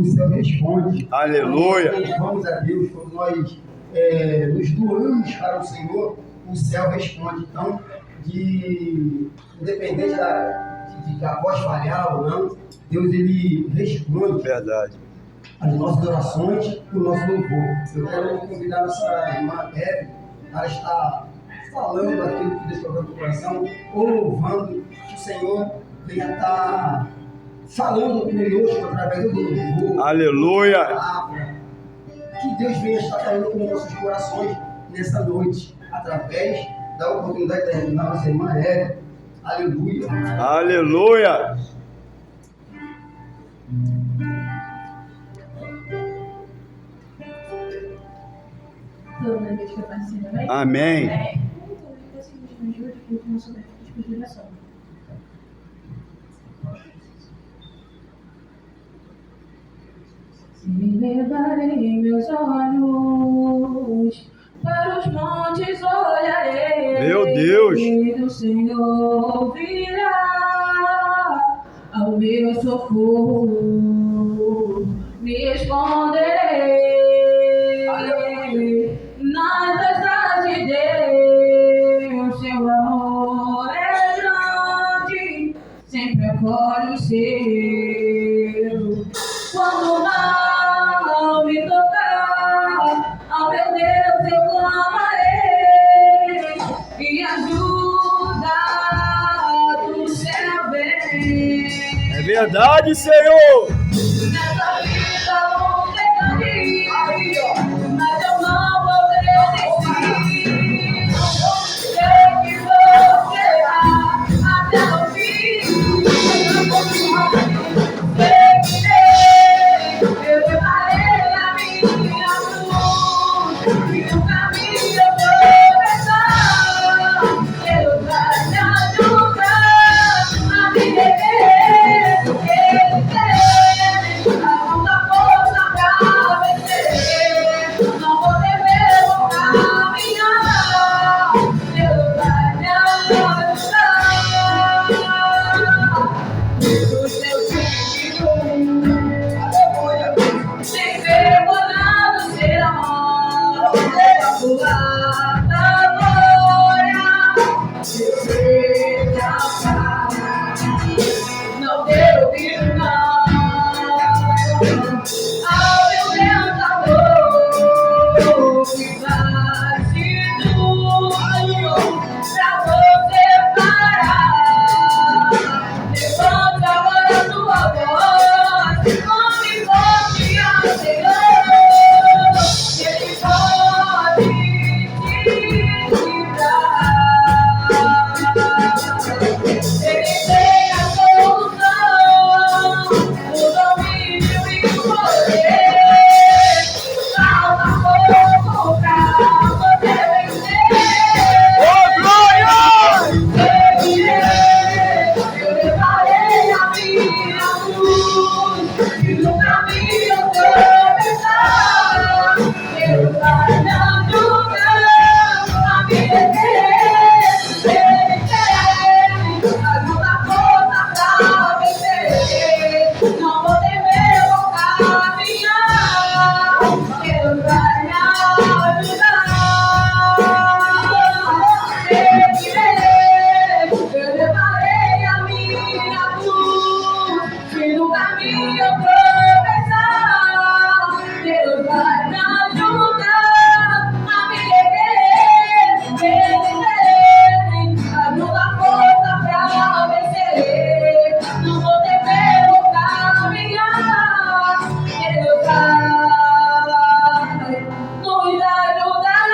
o céu responde. Aleluia. Quando nós vamos a Deus, quando nós nos doamos para o Senhor, o céu responde. Então, independente de a voz falhar ou não, Deus ele responde. Verdade. As nossas orações e o nosso louvor. Eu quero convidar nossa irmã Hebe para estar falando aquilo que Deus colocou no coração, ou louvando, que o Senhor venha estar falando conosco através do louvor. Aleluia. Palavra. Que Deus venha estar falando com nossos corações nessa noite, através da oportunidade da nossa irmã Hebe. Aleluia. Aleluia. Amém. Se levarei meus olhos para os montes, olharei. Meu Deus. O Senhor virá ao meu socorro, me esconderei nas asas de Deus. Seu amor é grande, sempre acolhe o seu. Quando mal me tocar, ao meu Deus eu clamarei, e ajuda do céu vem. É verdade, Senhor. Nessa vida vou ter caminho, mas eu não vou desistir. Sei que você irá até o fim. Sei que eu preparei a minha luz, e o caminho eu vou pensar. Deus vai me ajudar a me rever. Ele tem a mão da força pra vencer. Não vou temer, vou caminhar. Deus vai me ajudar. O seu filho, sem vergonhado será a voar da glória. Eu sei que a paz não deu ouvido não ao meu tentador, que vai de tudo pra você parar. Levanta agora tua voz, come confiar, Senhor, que Ele pode te livrar. Ele tem a solução, o domínio e o poder. Falta pouco pra você vencer. Oh, glória! Eu levarei a minha luz, e no caminho eu vou pensar. Deus vai me ajudar a me rever. Ele tem ajuda força pra vencer. Não vou temer, vou caminhar. Deus vai me ajudar. Eu levarei a minha luz, e no caminho eu vou pensar. Deus vai me ajudar a me rever. Ele tem ajuda força pra vencer. Não vou temer, vou caminhar. Deus vai nos ajudar.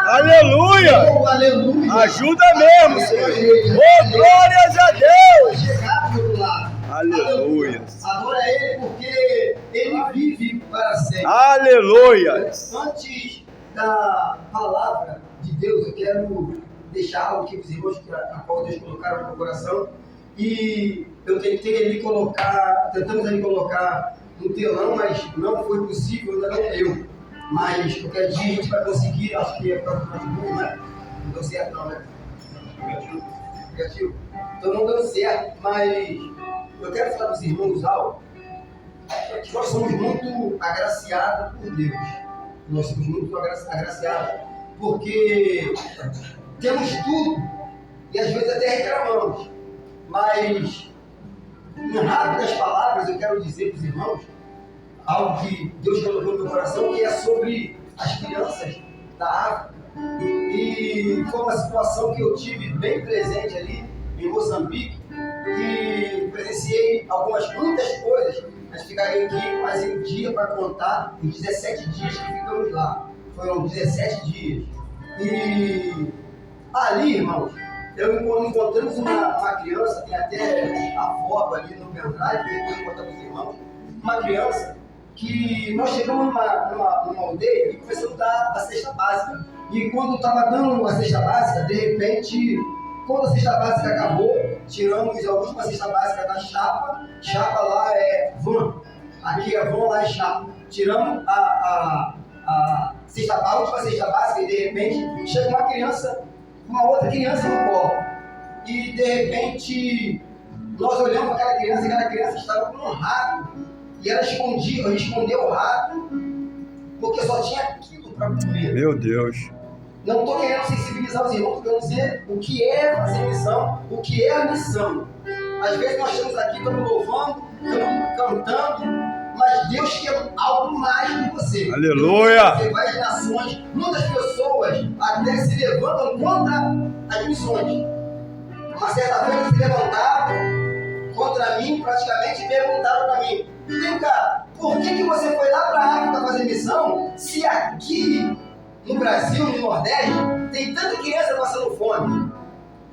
Aleluia. Oh, aleluia. Ajuda mesmo, Senhor. Oh, glórias a Deus. Chegar do outro lado. Aleluia. Adora Ele porque Ele vive para sempre. Aleluia. Antes da palavra de Deus, eu quero deixar algo que os irmãos, a qual Deus colocaram no meu coração. E eu tentamos ali colocar no telão, mas não foi possível, ainda não deu. Mas qualquer dia a gente vai conseguir, acho que é próximo de novo, né? Não deu certo não, né? Negativo. Então não deu certo, mas eu quero falar dos irmãos algo que nós somos muito agraciados por Deus. Nós somos muito agraciados porque temos tudo e às vezes até reclamamos. Mas, em rápidas palavras, eu quero dizer para os irmãos algo que Deus colocou no meu coração, que é sobre as crianças da África. E foi uma situação que eu tive bem presente ali em Moçambique e presenciei muitas coisas. Nós ficaríamos aqui quase um dia para contar os 17 dias que ficamos lá. Foram 17 dias. E ali, irmãos, encontramos uma criança, tem até a foto ali no pendrive, que depois eu vou contar para os irmãos, uma criança que nós chegamos numa aldeia e começamos a dar a cesta básica. E quando estava dando a cesta básica, de repente, quando a cesta básica acabou, tiramos a última cesta básica da chapa. Chapa lá é van, aqui é van, lá é chapa. Tiramos a última cesta básica e de repente chega uma outra criança no colo. E de repente nós olhamos para aquela criança e aquela criança estava com um rato. E ela escondeu o rato porque só tinha aquilo para comer. Meu Deus. Não estou querendo sensibilizar os irmãos, estou querendo dizer o que é fazer missão, o que é a missão. Às vezes nós estamos aqui, estamos louvando, estamos cantando, mas Deus quer algo mais de você. Aleluia! Você vai às nações, muitas pessoas até se levantam contra as missões. Uma certa vez se levantaram contra mim, praticamente, e perguntaram para mim: vem cá, por que você foi lá para a África fazer missão, se aqui no Brasil, no Nordeste, tem tanta criança passando fome?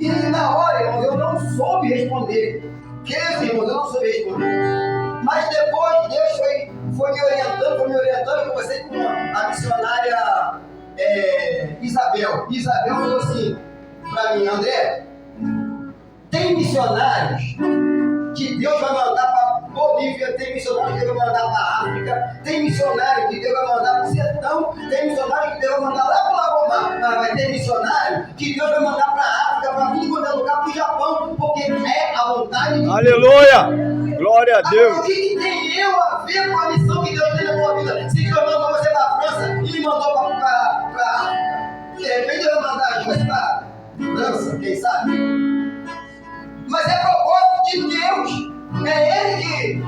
E na hora, irmãos, eu não soube responder. Queridos irmãos, eu não soube responder. Mas depois Deus foi me orientando, eu conversei com a missionária Isabel. Isabel falou assim para mim: André, tem missionários que Deus vai mandar para Bolívia, tem missionário que Deus vai mandar para a África, tem missionário que Deus vai mandar para o sertão, tem missionário que Deus vai mandar lá para o Lagomar, mas vai ter missionário que Deus vai mandar para a África, para tudo quanto é lugar, para o Japão, porque é a vontade de Deus. Aleluia! Glória a Deus! Agora, o que tem eu a ver com a missão que Deus tem na tua vida? Se Deus mandou você para a França e me mandou para a África, de repente Deus vai mandar você para a França, quem sabe? Mas é propósito de Deus. É Ele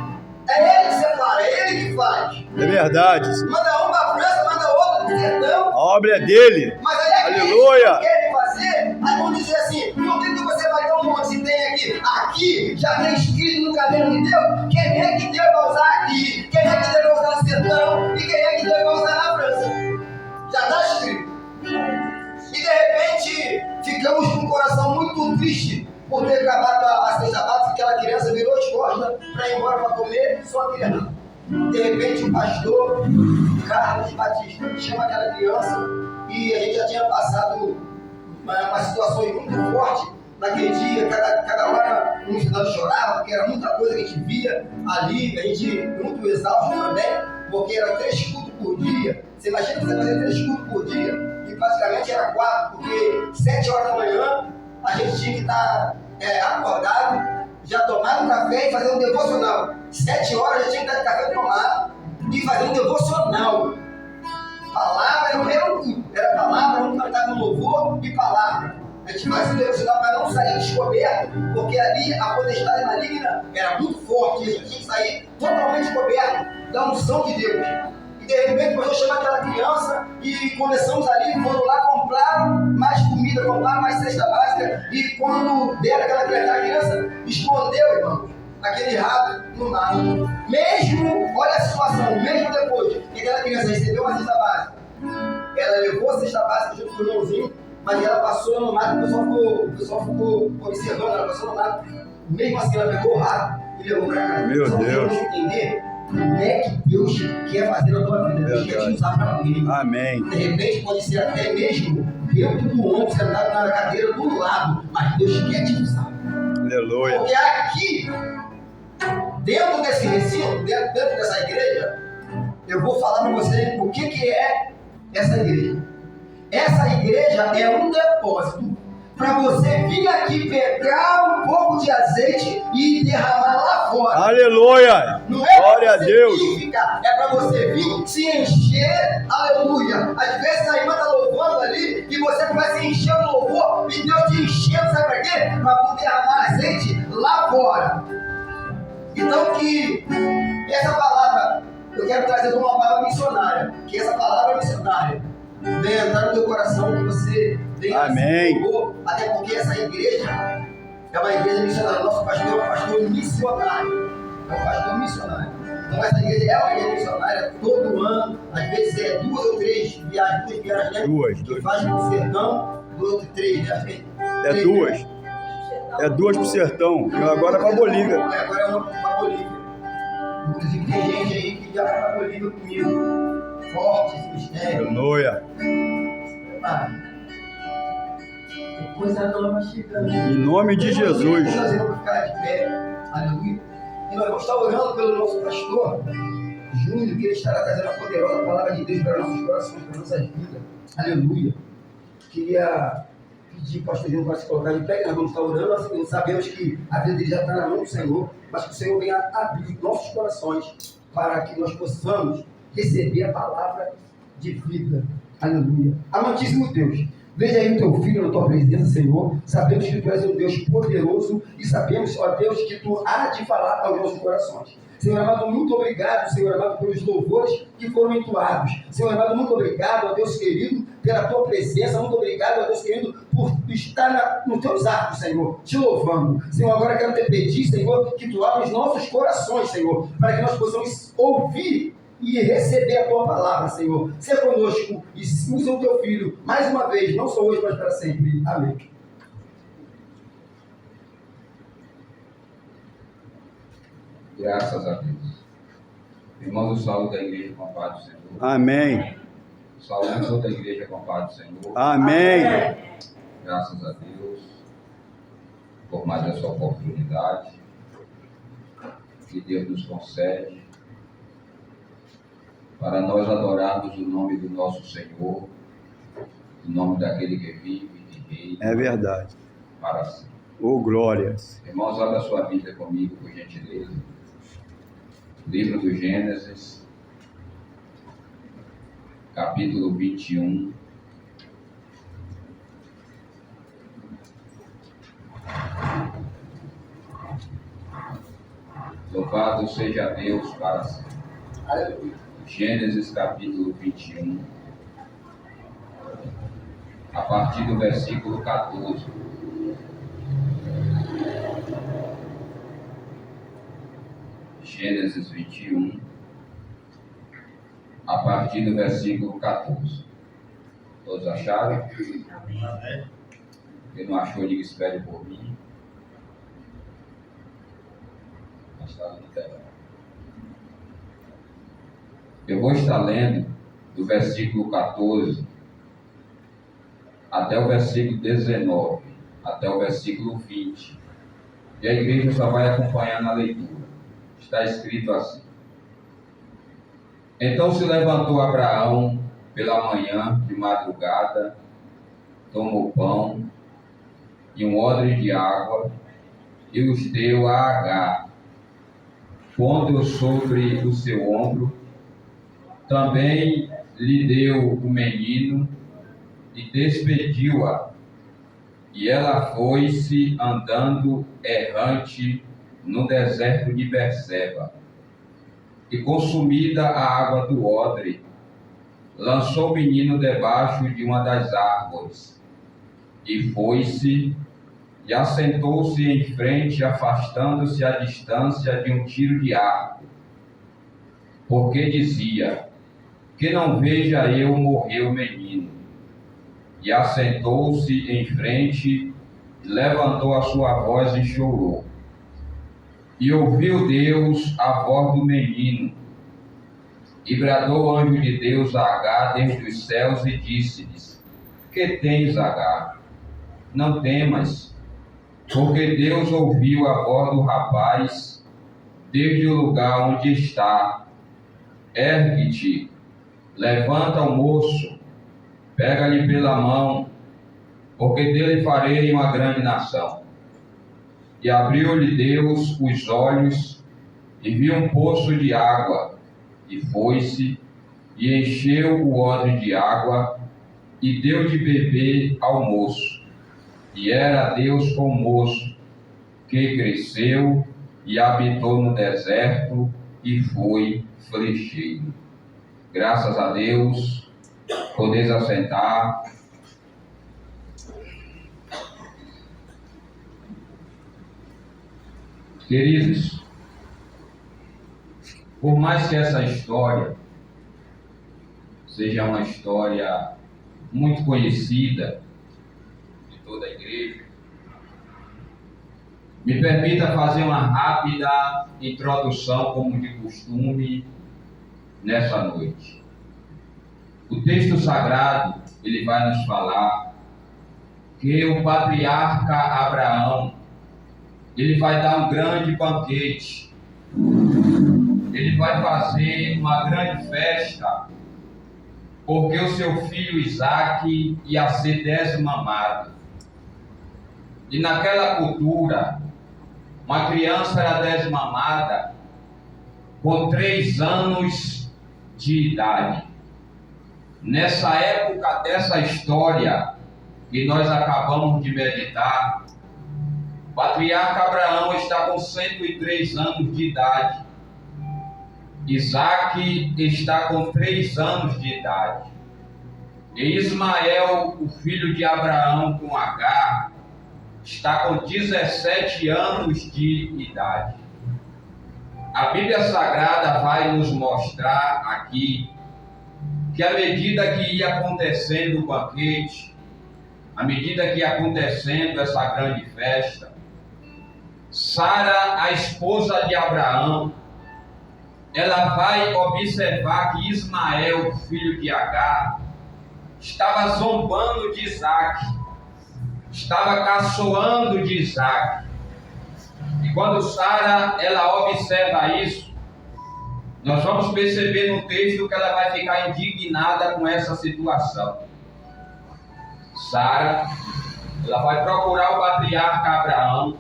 que separa, é Ele que faz. É verdade. Manda um para a França, manda outro para o sertão. A obra é dele. Mas aí é Aleluia. que querem fazer, aí vão dizer assim: por que você vai dar um monte se tem aqui? Aqui já tem escrito no caderno de Deus quem é que Deus vai usar aqui, quem é que Deus vai usar no sertão e quem é que Deus vai usar na França. Já está escrito. E de repente ficamos com o coração muito triste por ter acabado a cesta básica, aquela criança virou as costas para ir embora para comer, só criança. De repente o pastor Carlos Batista chama aquela criança e a gente já tinha passado uma situação muito forte naquele dia, cada hora um estudante chorava, porque era muita coisa que a gente via ali, a gente muito exausto também, porque era 3 cultos por dia. Você imagina você fazer 3 cultos por dia, e praticamente era 4, porque 7 horas da manhã a gente tinha que estar acordado, já tomar um café e fazer um devocional. 7 horas já tinha que estar de café tomado e fazer um devocional. Palavra era um culto, era palavra, um cantava no louvor e palavra. A gente fazia um devocional para não sair descoberto, porque ali a potestade maligna era muito forte e a gente tinha que sair totalmente descoberto da unção de Deus. E de repente começou a chamar aquela criança e começamos ali, foram lá comprar mais comida, comprar mais cesta básica, e quando deram aquela criança escondeu, irmão, aquele rato no mar. Mesmo, olha a situação, mesmo depois que aquela criança recebeu uma cesta básica, ela levou a cesta básica junto com o irmãozinho, mas ela passou no mato, o pessoal ficou observando, ela passou no mato, mesmo assim ela pegou o rato e levou para casa. Meu só Deus! Entender como é que Deus quer fazer na tua vida, Deus quer te usar para ele. Amém. De repente pode ser até mesmo dentro do ônibus, sentado na cadeira do lado, mas Deus quer te usar. Aleluia. Porque aqui, dentro desse recinto, dentro dessa igreja, eu vou falar para você o que é essa igreja. Essa igreja é um depósito para você vir aqui pegar um pouco de azeite e derramar lá fora. Aleluia. Não é Glória a Deus. Ficar, é para você vir se encher, aleluia. Às vezes a irmã está louvando ali e você começa a encher o louvor e Deus te enchendo, sabe para quê? Para poder derramar azeite lá fora. Então que essa palavra, eu quero trazer uma palavra missionária, que essa palavra missionária venha entrar no teu coração, que você venha Amém. louvor, até porque essa igreja é uma igreja missionária. Nosso pastor é um pastor missionário. É um pastor missionário. Então essa igreja é uma igreja missionária todo ano. Às vezes é 2 ou 3 viagens, né? Duas. Que fazem pro sertão, 2 ou 3, né? É 2. É 2 pro sertão. E agora para Bolívia. Agora é uma para Bolívia. Inclusive tem gente aí que já vai para Bolívia comigo. Forte esse mistério. Aleluia. Tem coisa nova chegando. Em nome de Jesus. Nós vamos ficar de pé. Aleluia. E nós vamos estar orando pelo nosso pastor Júnior, que ele estará trazendo a poderosa palavra de Deus para nossos corações, para nossas vidas. Aleluia. Queria pedir para o pastor Júnior para se colocar de pé, que nós vamos estar orando. Nós sabemos que a vida dele já está na mão do Senhor, mas que o Senhor venha abrir nossos corações para que nós possamos receber a palavra de vida. Aleluia. Amantíssimo Deus, veja aí o teu filho na tua presença, Senhor. Sabemos que tu és um Deus poderoso e sabemos, ó Deus, que tu há de falar aos nossos corações. Senhor amado, muito obrigado, Senhor amado, pelos louvores que foram entoados. Senhor amado, muito obrigado, ó Deus querido, pela tua presença. Muito obrigado, ó Deus querido, por estar nos teus atos, Senhor, te louvando. Senhor, agora quero te pedir, Senhor, que tu abra os nossos corações, Senhor, para que nós possamos ouvir e receber a tua palavra, Senhor. Seja conosco e usa o teu filho, mais uma vez, não só hoje, mas para sempre. Amém. Graças a Deus. Irmãos, o saúde da igreja com a paz do Senhor. Amém. Saúde toda a igreja com a paz do Senhor. Amém. Graças a Deus por mais essa oportunidade que Deus nos concede para nós adorarmos o nome do nosso Senhor, o nome daquele que vive e reina. É verdade. Para sempre. Oh, glórias. Irmãos, abra sua Bíblia comigo, por gentileza. Livro do Gênesis, capítulo 21. Louvado seja Deus para sempre. Aleluia. Gênesis capítulo 21, a partir do versículo 14. Gênesis 21, a partir do versículo 14. Todos acharam? Amém. Quem não achou, diga espere por mim. Mas está no telão. Eu vou estar lendo do versículo 14 até o versículo 19, até o versículo 20. E a igreja só vai acompanhar na leitura. Está escrito assim: Então se levantou Abraão pela manhã de madrugada, tomou pão e um odre de água e os deu a Agar, pondo-o sobre o seu ombro. Também lhe deu o menino e despediu-a. E ela foi-se andando errante no deserto de Berseba. E consumida a água do odre, lançou o menino debaixo de uma das árvores. E foi-se e assentou-se em frente, afastando-se à distância de um tiro de arco. Porque dizia: que não veja eu morrer o menino. E assentou-se em frente, levantou a sua voz e chorou. E ouviu Deus a voz do menino. E bradou o anjo de Deus a Agar desde os céus e disse-lhes: que tens, Agar? Não temas, porque Deus ouviu a voz do rapaz desde o lugar onde está. Ergue-te, levanta o moço, pega-lhe pela mão porque dele farei uma grande nação. E abriu-lhe Deus os olhos, e viu um poço de água, e foi-se, e encheu o odre de água, e deu de beber ao moço. E era Deus com o moço, que cresceu e habitou no deserto, e foi flecheiro. Graças a Deus, podeis assentar. Queridos, por mais que essa história seja uma história muito conhecida de toda a igreja, me permita fazer uma rápida introdução, como de costume, nessa noite. O texto sagrado, ele vai nos falar que o patriarca Abraão, ele vai dar um grande banquete, ele vai fazer uma grande festa, porque o seu filho Isaque ia ser desmamado. E naquela cultura, uma criança era desmamada com 3 anos de idade. Nessa época dessa história que nós acabamos de meditar, o patriarca Abraão está com 103 anos de idade. Isaque está com 3 anos de idade. E Ismael, o filho de Abraão com Agar, está com 17 anos de idade. A Bíblia Sagrada vai nos mostrar aqui que à medida que ia acontecendo o banquete, à medida que ia acontecendo essa grande festa, Sara, a esposa de Abraão, ela vai observar que Ismael, filho de Agar, estava zombando de Isaque, estava caçoando de Isaque. E quando Sara, ela observa isso, nós vamos perceber no texto que ela vai ficar indignada com essa situação. Sara, ela vai procurar o patriarca Abraão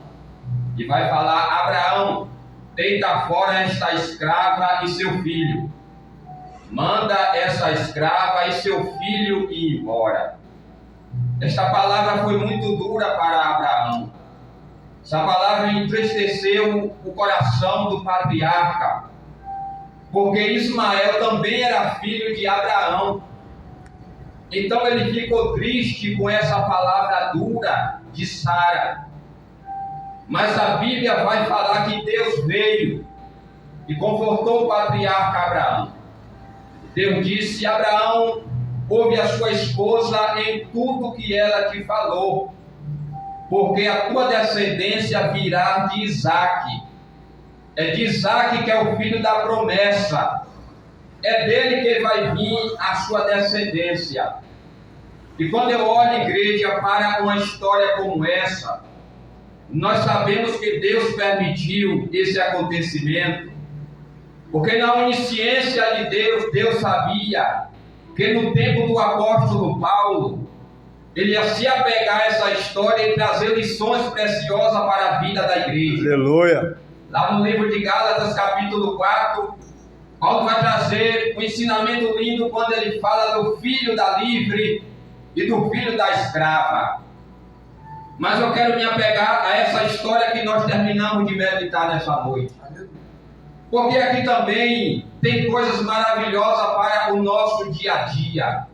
e vai falar: Abraão, deita fora esta escrava e seu filho. Manda essa escrava e seu filho ir embora. Esta palavra foi muito dura para Abraão. Essa palavra entristeceu o coração do patriarca, porque Ismael também era filho de Abraão. Então ele ficou triste com essa palavra dura de Sara. Mas a Bíblia vai falar que Deus veio e confortou o patriarca Abraão. Deus disse: Abraão, ouve a sua esposa em tudo que ela te falou, porque a tua descendência virá de Isaque. É de Isaque que é o filho da promessa. É dele que vai vir a sua descendência. E quando eu olho, igreja, para uma história como essa, nós sabemos que Deus permitiu esse acontecimento, porque na onisciência de Deus, Deus sabia que no tempo do apóstolo Paulo, ele ia se apegar a essa história e trazer lições preciosas para a vida da igreja. Aleluia! Lá no livro de Gálatas, capítulo 4, Paulo vai trazer um ensinamento lindo quando ele fala do filho da livre e do filho da escrava. Mas eu quero me apegar a essa história que nós terminamos de meditar nessa noite, porque aqui também tem coisas maravilhosas para o nosso dia a dia.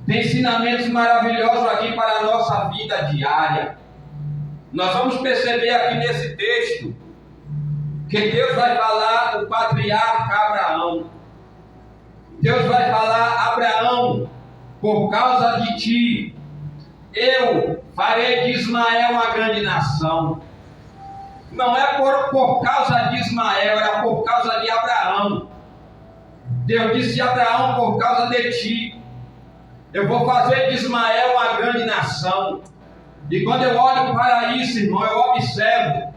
Tem ensinamentos maravilhosos aqui para a nossa vida diária. Nós vamos perceber aqui nesse texto que Deus vai falar o patriarca Abraão. Deus vai falar: Abraão, por causa de ti, eu farei de Ismael uma grande nação. Não é por causa de Ismael, era por causa de Abraão. Deus disse: Abraão, por causa de ti, eu vou fazer de Ismael uma grande nação. E quando eu olho para isso, irmão, eu observo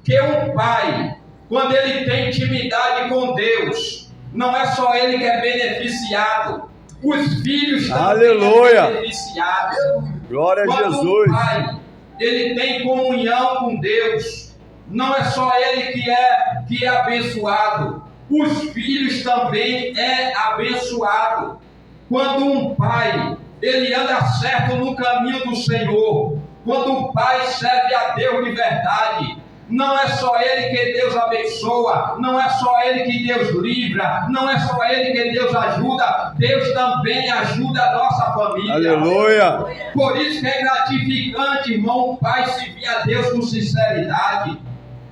que um pai, quando ele tem intimidade com Deus, não é só ele que é beneficiado, os filhos também Aleluia. são beneficiados. Glória a Quando Jesus. um pai, ele tem comunhão com Deus, não é só ele que é abençoado, os filhos também é abençoado. Quando um pai, ele anda certo no caminho do Senhor, quando o pai serve a Deus de verdade, não é só ele que Deus abençoa, não é só ele que Deus livra, não é só ele que Deus ajuda, Deus também ajuda a nossa família. Aleluia. Por isso que é gratificante, irmão, um pai servir a Deus com sinceridade.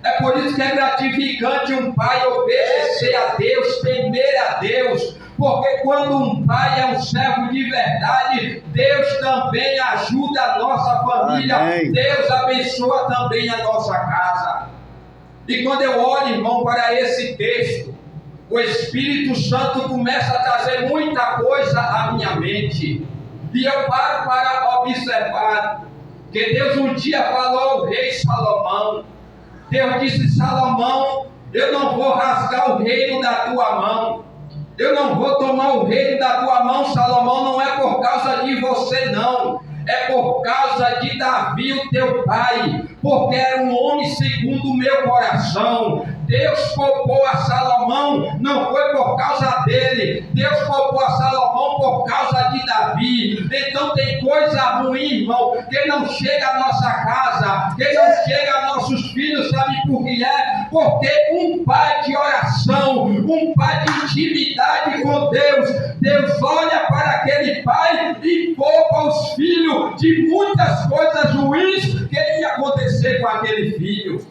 É por isso que é gratificante um pai obedecer a Deus, temer a Deus. Porque quando um pai é um servo de verdade, Deus também ajuda a nossa família. Amém. Deus abençoa também a nossa casa. E quando eu olho, irmão, para esse texto, o Espírito Santo começa a trazer muita coisa à minha mente. E eu paro para observar que Deus um dia falou ao rei Salomão. Deus disse: Salomão, eu não vou rasgar o reino da tua mão. Eu não vou tomar o reino da tua mão, Salomão, não é por causa de você, não. É por causa de Davi, o teu pai, porque era um homem segundo o meu coração. Deus poupou a Salomão, não foi por causa dele. Deus poupou a Salomão por causa de Davi. Então tem coisa ruim, irmão, que não chega à nossa casa, que não chega a nossos filhos, sabe por que é? Porque um pai de oração, um pai de intimidade com Deus, Deus olha para aquele pai e poupa os filhos de muitas coisas ruins que ia acontecer com aquele filho.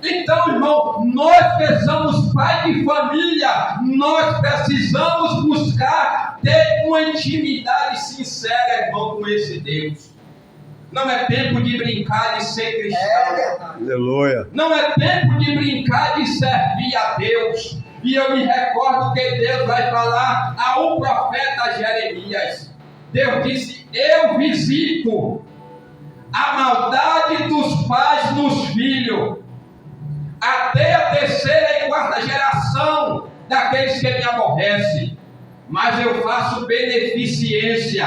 Então, irmão, nós precisamos, pai de família, nós precisamos buscar ter uma intimidade sincera, irmão, com esse Deus. Não é tempo de brincar de ser cristão. Aleluia. Não é tempo de brincar de servir a Deus. E eu me recordo que Deus vai falar a um profeta Jeremias. Deus disse: eu visito a maldade dos pais nos filhos, até a terceira e quarta geração daqueles que me aborrecem. Mas eu faço beneficência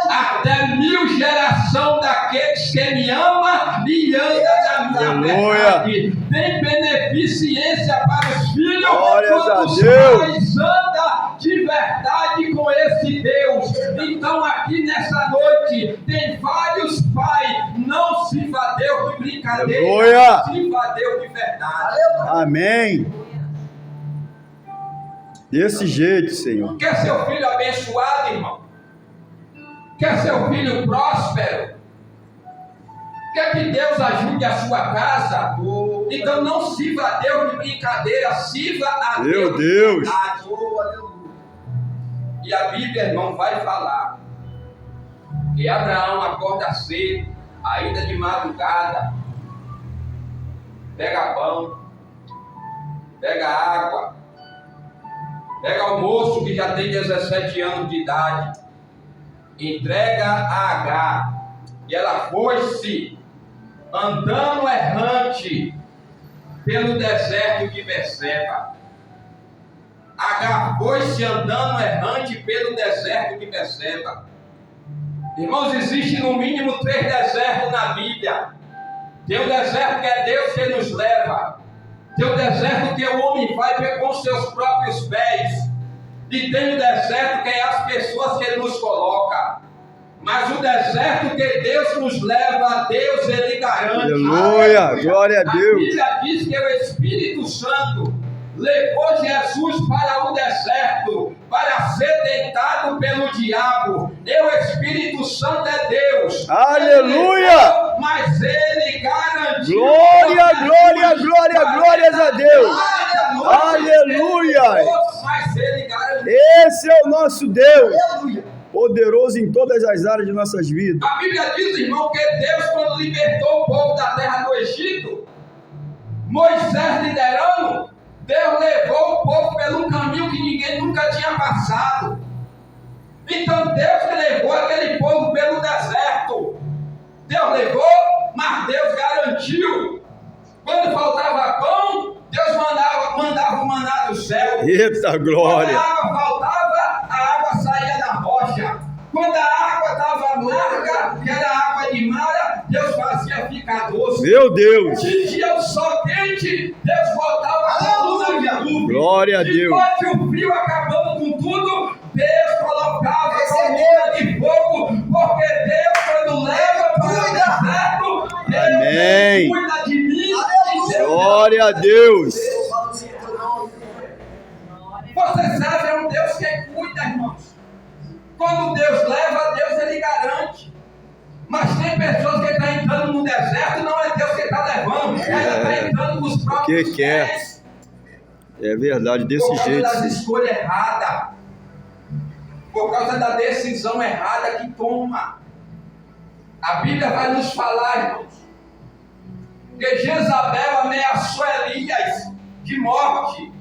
até 1000 gerações daqueles que me amam e andam na minha verdade. Tem beneficência para os filhos quando os pais andam de verdade com esse Deus. Então aqui nessa noite tem vários pais, não sirva a Deus de brincadeira, sirva a Deus de verdade. Amém. Desse jeito, Senhor. Quer seu filho abençoado, irmão? Quer seu filho próspero? Quer que Deus ajude a sua casa? Então não sirva a Deus de brincadeira, sirva a Deus de verdade. E a Bíblia, irmão, vai falar que Abraão acorda cedo, ainda de madrugada, pega pão, pega água, pega o moço que já tem 17 anos de idade, entrega a Agar, e ela foi-se andando errante pelo deserto de Beceba. Agar foi-se andando errante pelo deserto de Beceba. Irmãos, existe no mínimo 3 desertos na Bíblia. Tem o deserto que é Deus que nos leva. Tem o deserto que o homem vai com seus próprios pés. E tem o deserto que é as pessoas que Ele nos coloca. Mas o deserto que Deus nos leva, Deus Ele garante. Aleluia, glória a Deus. A Bíblia diz que o Espírito Santo levou Jesus para o deserto, para ser tentado pelo diabo. E o Espírito Santo é Deus. Aleluia! Mas Ele garantiu. Glória, glória, glória, glórias a Deus. Aleluia! Mas Ele garantiu. Esse é o nosso Deus, poderoso em todas as áreas de nossas vidas. A Bíblia diz, irmão, que Deus, quando libertou o povo da terra do Egito, Moisés liderando, Deus levou o povo pelo caminho que ninguém nunca tinha passado. Então Deus que levou aquele povo pelo deserto. Deus levou, mas Deus garantiu. Quando faltava pão, Deus mandava o maná do céu. Eita glória! Quando a água faltava, a água saía da rocha. Quando a água estava amarga, Meu Deus. De dia o sol quente, Deus botava a coluna de nuvem. Glória a Deus. Enquanto o frio acabando com tudo, Deus colocava a coluna de fogo, porque Deus, quando leva para o deserto, Deus Amém. cuida de mim. E Deus Glória a Deus. Você sabe, é um Deus que cuida, irmãos. Quando Deus leva, Deus ele garante. Mas tem pessoas que estão entrando no deserto, não é Deus que está levando, ela está entrando com os próprios Que quer. pés. É verdade, desse Por causa jeito. das Sim. escolhas erradas. Por causa da decisão errada que toma. A Bíblia vai nos falar, irmãos, que Jezabel ameaçou Elias de morte.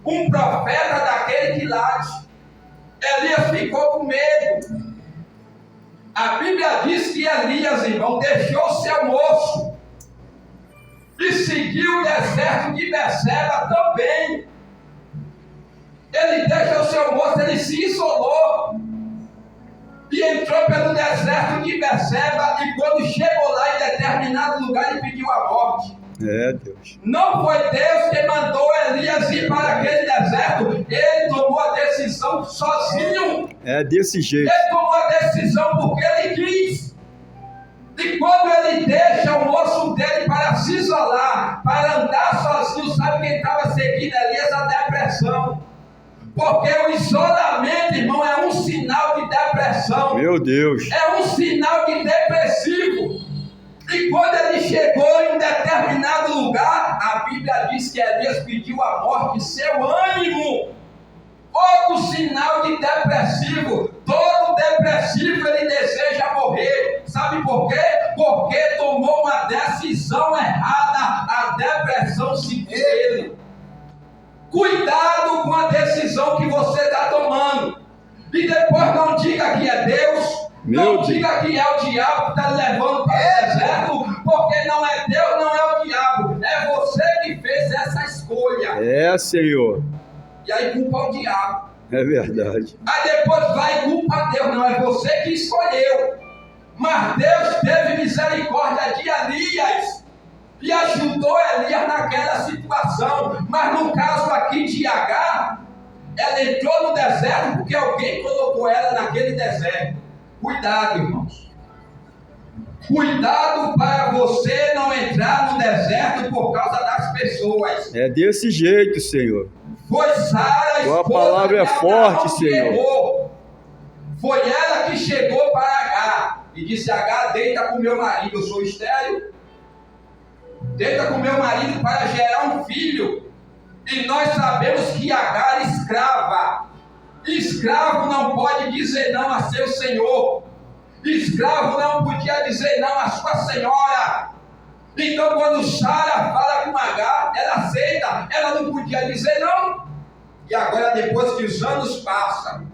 Um profeta daquele que late. Elias ficou com medo. A Bíblia diz que Elias, irmão, deixou seu moço e seguiu o deserto de Berseba também. Ele deixa o seu moço, ele se isolou e entrou pelo deserto de Berseba, e quando chegou lá em determinado lugar, ele pediu a morte. É, Deus. Não foi Deus que mandou Elias ir para aquele deserto, ele tomou a decisão sozinho. É desse jeito. Ele tomou a decisão porque ele quis. E quando ele deixa o moço dele para se isolar, para andar sozinho, sabe quem estava seguindo Elias? A depressão. Porque o isolamento, irmão, é um sinal de depressão. Meu Deus. É um sinal de depressivo. E quando ele chegou em um determinado lugar, a Bíblia diz que Elias pediu a morte, seu ânimo. Outro sinal de depressivo. Todo depressivo ele deseja morrer. Sabe por quê? Porque tomou uma decisão errada. A depressão seguiu ele. Cuidado com a decisão que você está tomando. E depois não diga que é Deus. Não diga que é o diabo que está levando para o deserto. Porque não é Deus, não é o diabo. É você que fez essa escolha. É, Senhor. E aí culpa o diabo. É verdade. Aí depois vai e culpa Deus. Não, é você que escolheu. Mas Deus teve misericórdia de Elias e ajudou Elias naquela situação. Mas no caso aqui de Agar, ela entrou no deserto porque alguém colocou ela naquele deserto. Cuidado, irmãos. Cuidado para você não entrar no deserto por causa das pessoas. É desse jeito, Senhor. Foi Sara, a Tua esposa palavra é de Abraão, forte, que Senhor. errou. Foi ela que chegou para Agar e disse: Agar, deita com meu marido, eu sou estéril. Deita com meu marido para gerar um filho. E nós sabemos que Agar é escrava. Escravo não pode dizer não a seu senhor. Escravo não podia dizer não a sua senhora. Então quando Sara fala com Agar, ela aceita. Ela não podia dizer não. E agora, depois que os anos passam,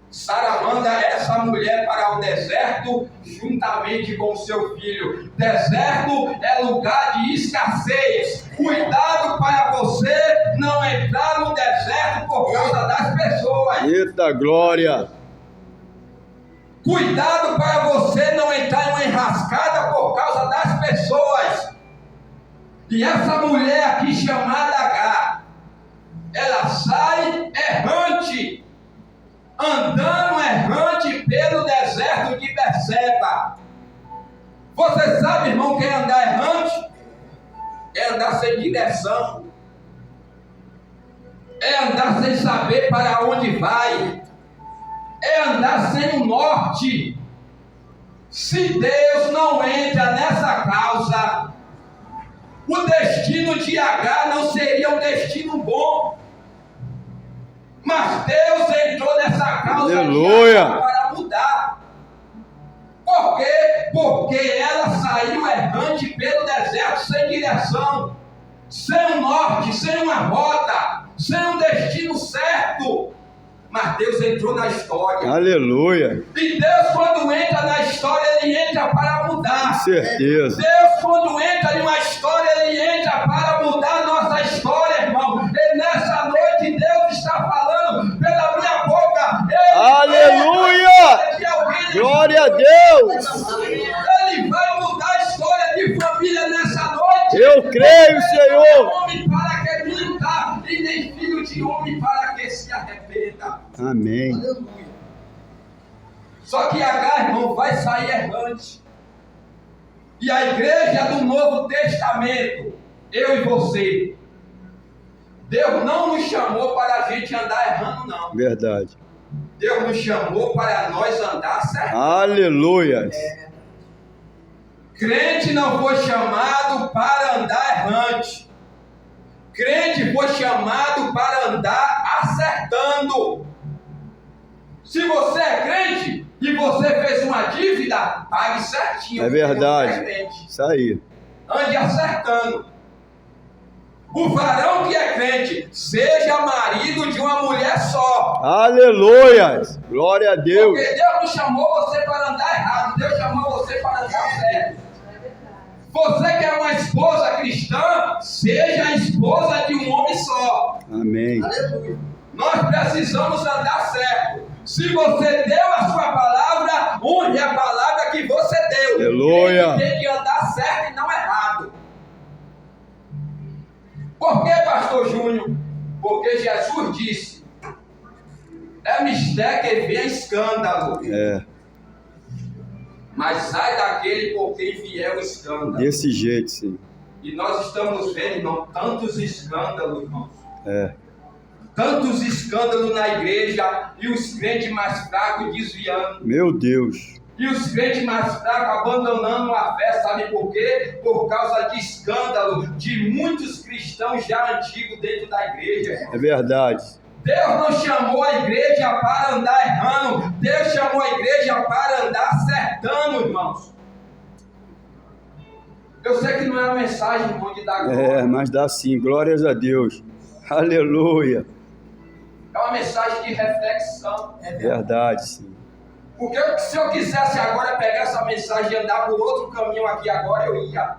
Sara manda essa mulher para o deserto juntamente com o seu filho. Deserto é lugar de escassez. Cuidado para você não entrar no deserto por causa das pessoas. Eita glória. Cuidado para você não entrar em uma enrascada por causa das pessoas. E essa mulher aqui chamada Agar, ela sai errante, andando errante pelo deserto de Berseba. Você sabe, irmão, que é andar errante? É andar sem direção. É andar sem saber para onde vai. É andar sem um norte. Se Deus não entra nessa causa, o destino de Agar não seria um destino bom. Mas Deus entrou nessa causa Aleluia. para mudar. Por quê? Porque ela saiu errante pelo deserto sem direção, sem um norte, sem uma rota, sem um destino certo. Mas Deus entrou na história. Aleluia. E Deus, quando entra na história, Ele entra para mudar. Com certeza. Deus, quando entra em uma história, Ele entra para mudar a nossa história, irmão. E nessa noite, Deus está falando pela minha boca. Aleluia! Glória a Deus! Ele vai mudar a história de família nessa creio, Senhor. Homem para que minta, e nem filho de homem para que se arrependa. Amém. Aleluia. Só que Agar, irmão, vai sair errante. E a igreja do Novo Testamento, eu e você, Deus não nos chamou para a gente andar errando, não. Verdade. Deus nos chamou para nós andar certo. Aleluia. Crente não foi chamado para andar errante. Crente foi chamado para andar acertando. Se você é crente e você fez uma dívida, pague certinho. É verdade. Isso aí. Ande acertando. O varão que é crente, seja marido de uma mulher só. Aleluia. Glória a Deus. Porque Deus não chamou você para andar errado, Deus chamou você para andar certo. Você que é uma esposa cristã, seja a esposa de um homem só. Amém. Aleluia. Nós precisamos andar certo. Se você deu a sua palavra, honre a palavra que você deu. Aleluia. Tem que andar certo e não errado. Por que, pastor Júnior? Porque Jesus disse: é mistério que vem escândalo. É. Mas sai daquele por quem vier o escândalo. Desse jeito, sim. E nós estamos vendo, irmão, tantos escândalos, irmãos. É. Tantos escândalos na igreja e os crentes mais fracos desviando. Meu Deus. E os crentes mais fracos abandonando a fé, sabe por quê? Por causa de escândalo de muitos cristãos já antigos dentro da igreja. É verdade. Deus não chamou a igreja para andar errando, Deus chamou a igreja para andar acertando, irmãos. Eu sei que não é uma mensagem, irmão, de dar glória. É, mas dá sim. Glórias a Deus. Aleluia. É uma mensagem de reflexão. É verdade. Verdade, sim. Porque se eu quisesse agora pegar essa mensagem e andar por outro caminho aqui agora, eu ia.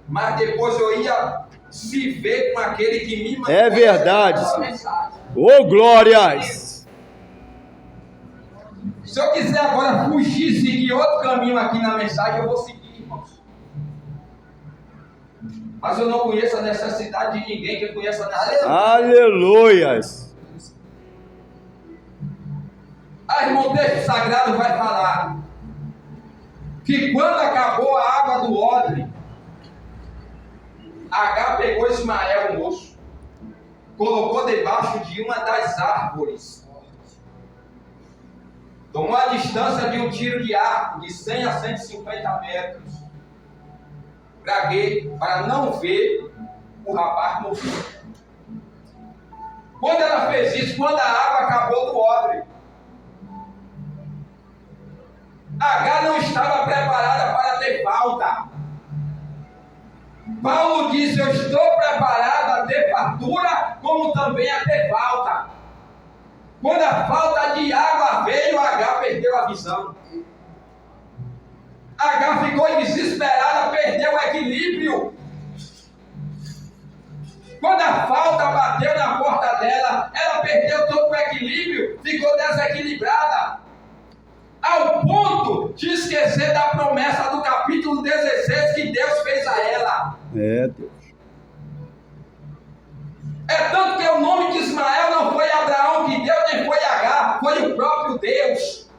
Mas depois eu ia se ver com aquele que me mandou É verdade, essa sim. mensagem. Ô, glórias. Se eu quiser agora fugir e seguir outro caminho aqui na mensagem, eu vou seguir, irmãos. Mas eu não conheço a necessidade de ninguém que conheça a necessidade. Aleluias. Ah, irmão, o texto sagrado vai falar que quando acabou a água do odre, Agar pegou Ismael, o moço, colocou debaixo de uma das árvores, tomou a distância de um tiro de arco de 100 a 150 metros, para não ver o rapaz morrer. Quando ela fez isso, quando a água acabou do odre, Agar não estava preparada para ter falta. Paulo disse: eu estou preparado a ter fartura, como também a ter falta. Quando a falta de água veio, Agar perdeu a visão. Agar ficou desesperada, perdeu o equilíbrio. Quando a falta bateu na porta dela, ela perdeu todo o equilíbrio, ficou desequilibrada. Ao ponto de esquecer da promessa do capítulo 16 que Deus fez a ela. É, Deus. É tanto que o nome de Ismael não foi Abraão que deu, nem foi Agar, foi o próprio Deus.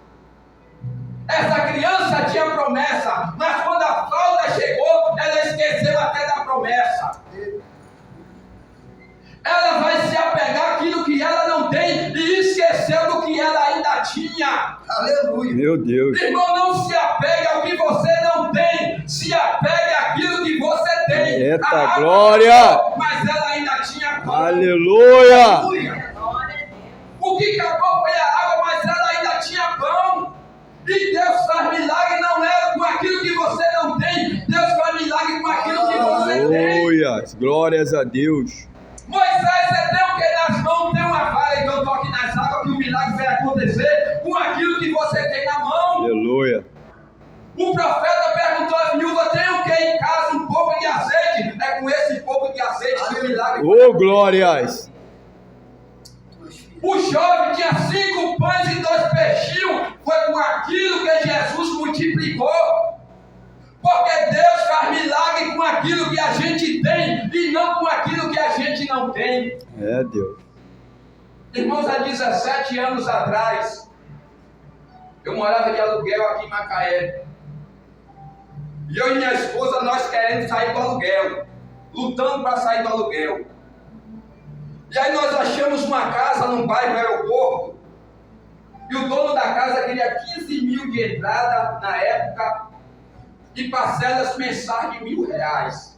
Essa criança tinha promessa, mas quando a falta chegou, ela esqueceu até da promessa. Ela vai se apegar àquilo que ela não tem e esqueceu do que ela ainda tinha. Aleluia. Meu Deus. Irmão, não se apegue ao que você não tem, se apegue àquilo que você tem. Eita, A água glória! acabou, mas ela ainda tinha pão. Aleluia. Aleluia. O que acabou foi a água, mas ela ainda tinha pão. E Deus faz milagre não é com aquilo que você não tem, Deus faz milagre com aquilo que você tem. Aleluia. Glórias a Deus. Moisés, você tem o que nas mãos? Tem uma vara, então toque nas águas que o milagre vai acontecer com aquilo que você tem na mão. Aleluia. O profeta perguntou à viúva: tem o que em casa? Um pouco de azeite. É com esse pouco de azeite que o milagre vai Ô, glórias. O jovem tinha 5 pães e 2 peixinhos. Foi com aquilo que Jesus multiplicou. Porque Deus faz milagre milagre com aquilo que a gente tem e não com aquilo que a gente não tem. É, Deus. Irmãos, há 17 anos atrás, eu morava de aluguel aqui em Macaé. E eu e minha esposa, nós querendo sair do aluguel, lutando para sair do aluguel. E aí nós achamos uma casa num bairro aeroporto, e o dono da casa queria 15 mil de entrada na época e parcelas mensais de R$1.000.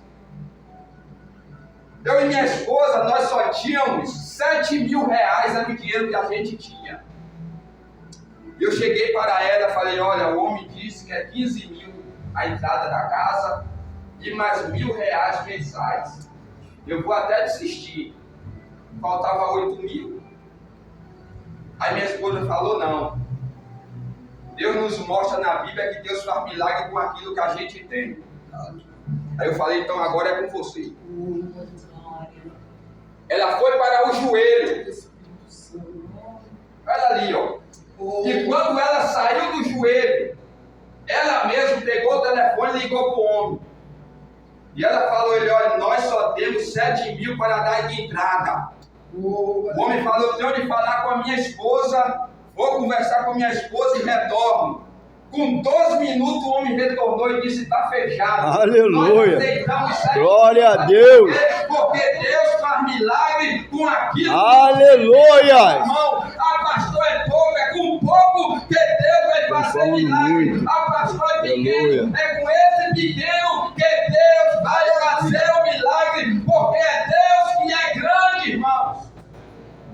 Eu e minha esposa, nós só tínhamos R$7.000, era o dinheiro que a gente tinha. Eu cheguei para ela e falei, olha, o homem disse que é 15 mil a entrada da casa e mais R$1.000 mensais. Eu vou até desistir. Faltava 8 mil. Aí minha esposa falou, não. Deus nos mostra na Bíblia que Deus faz milagre com aquilo que a gente tem. Aí eu falei, então agora é com você. Ela foi para o joelho. Olha ali, ó. E quando ela saiu do joelho, ela mesma pegou o telefone e ligou para o homem. E ela falou, ele, olha, nós só temos 7 mil para dar de entrada. O homem falou, eu tenho de falar com a minha esposa, vou conversar com a minha esposa e retorno. Com 12 minutos o homem retornou e disse, está fechado. Aleluia. Glória a Deus. Porque Deus faz milagre com aquilo. Aleluia. Irmão, a pastor é pouco, é com pouco que Deus vai fazer milagre. Muito. A pastor é pequeno, Aleluia. é com esse pequeno que Deus vai fazer o milagre. Porque é Deus que é grande, irmãos.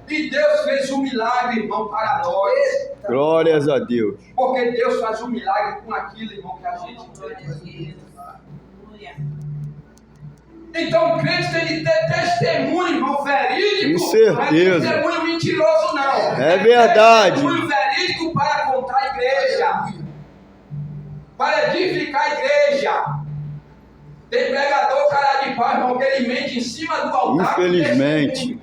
E Deus fez um milagre, irmão, para nós. Glórias a Deus. Porque Deus faz um milagre com aquilo, irmão, que a gente tem. Então o crente tem que ter testemunho, irmão, verídico. Com certeza. Não é testemunho mentiroso, não. É verdade. Testemunho verídico para contar a igreja. Para edificar a igreja. Tem pregador, cara de pau, irmão, que ele mente em cima do altar. Infelizmente.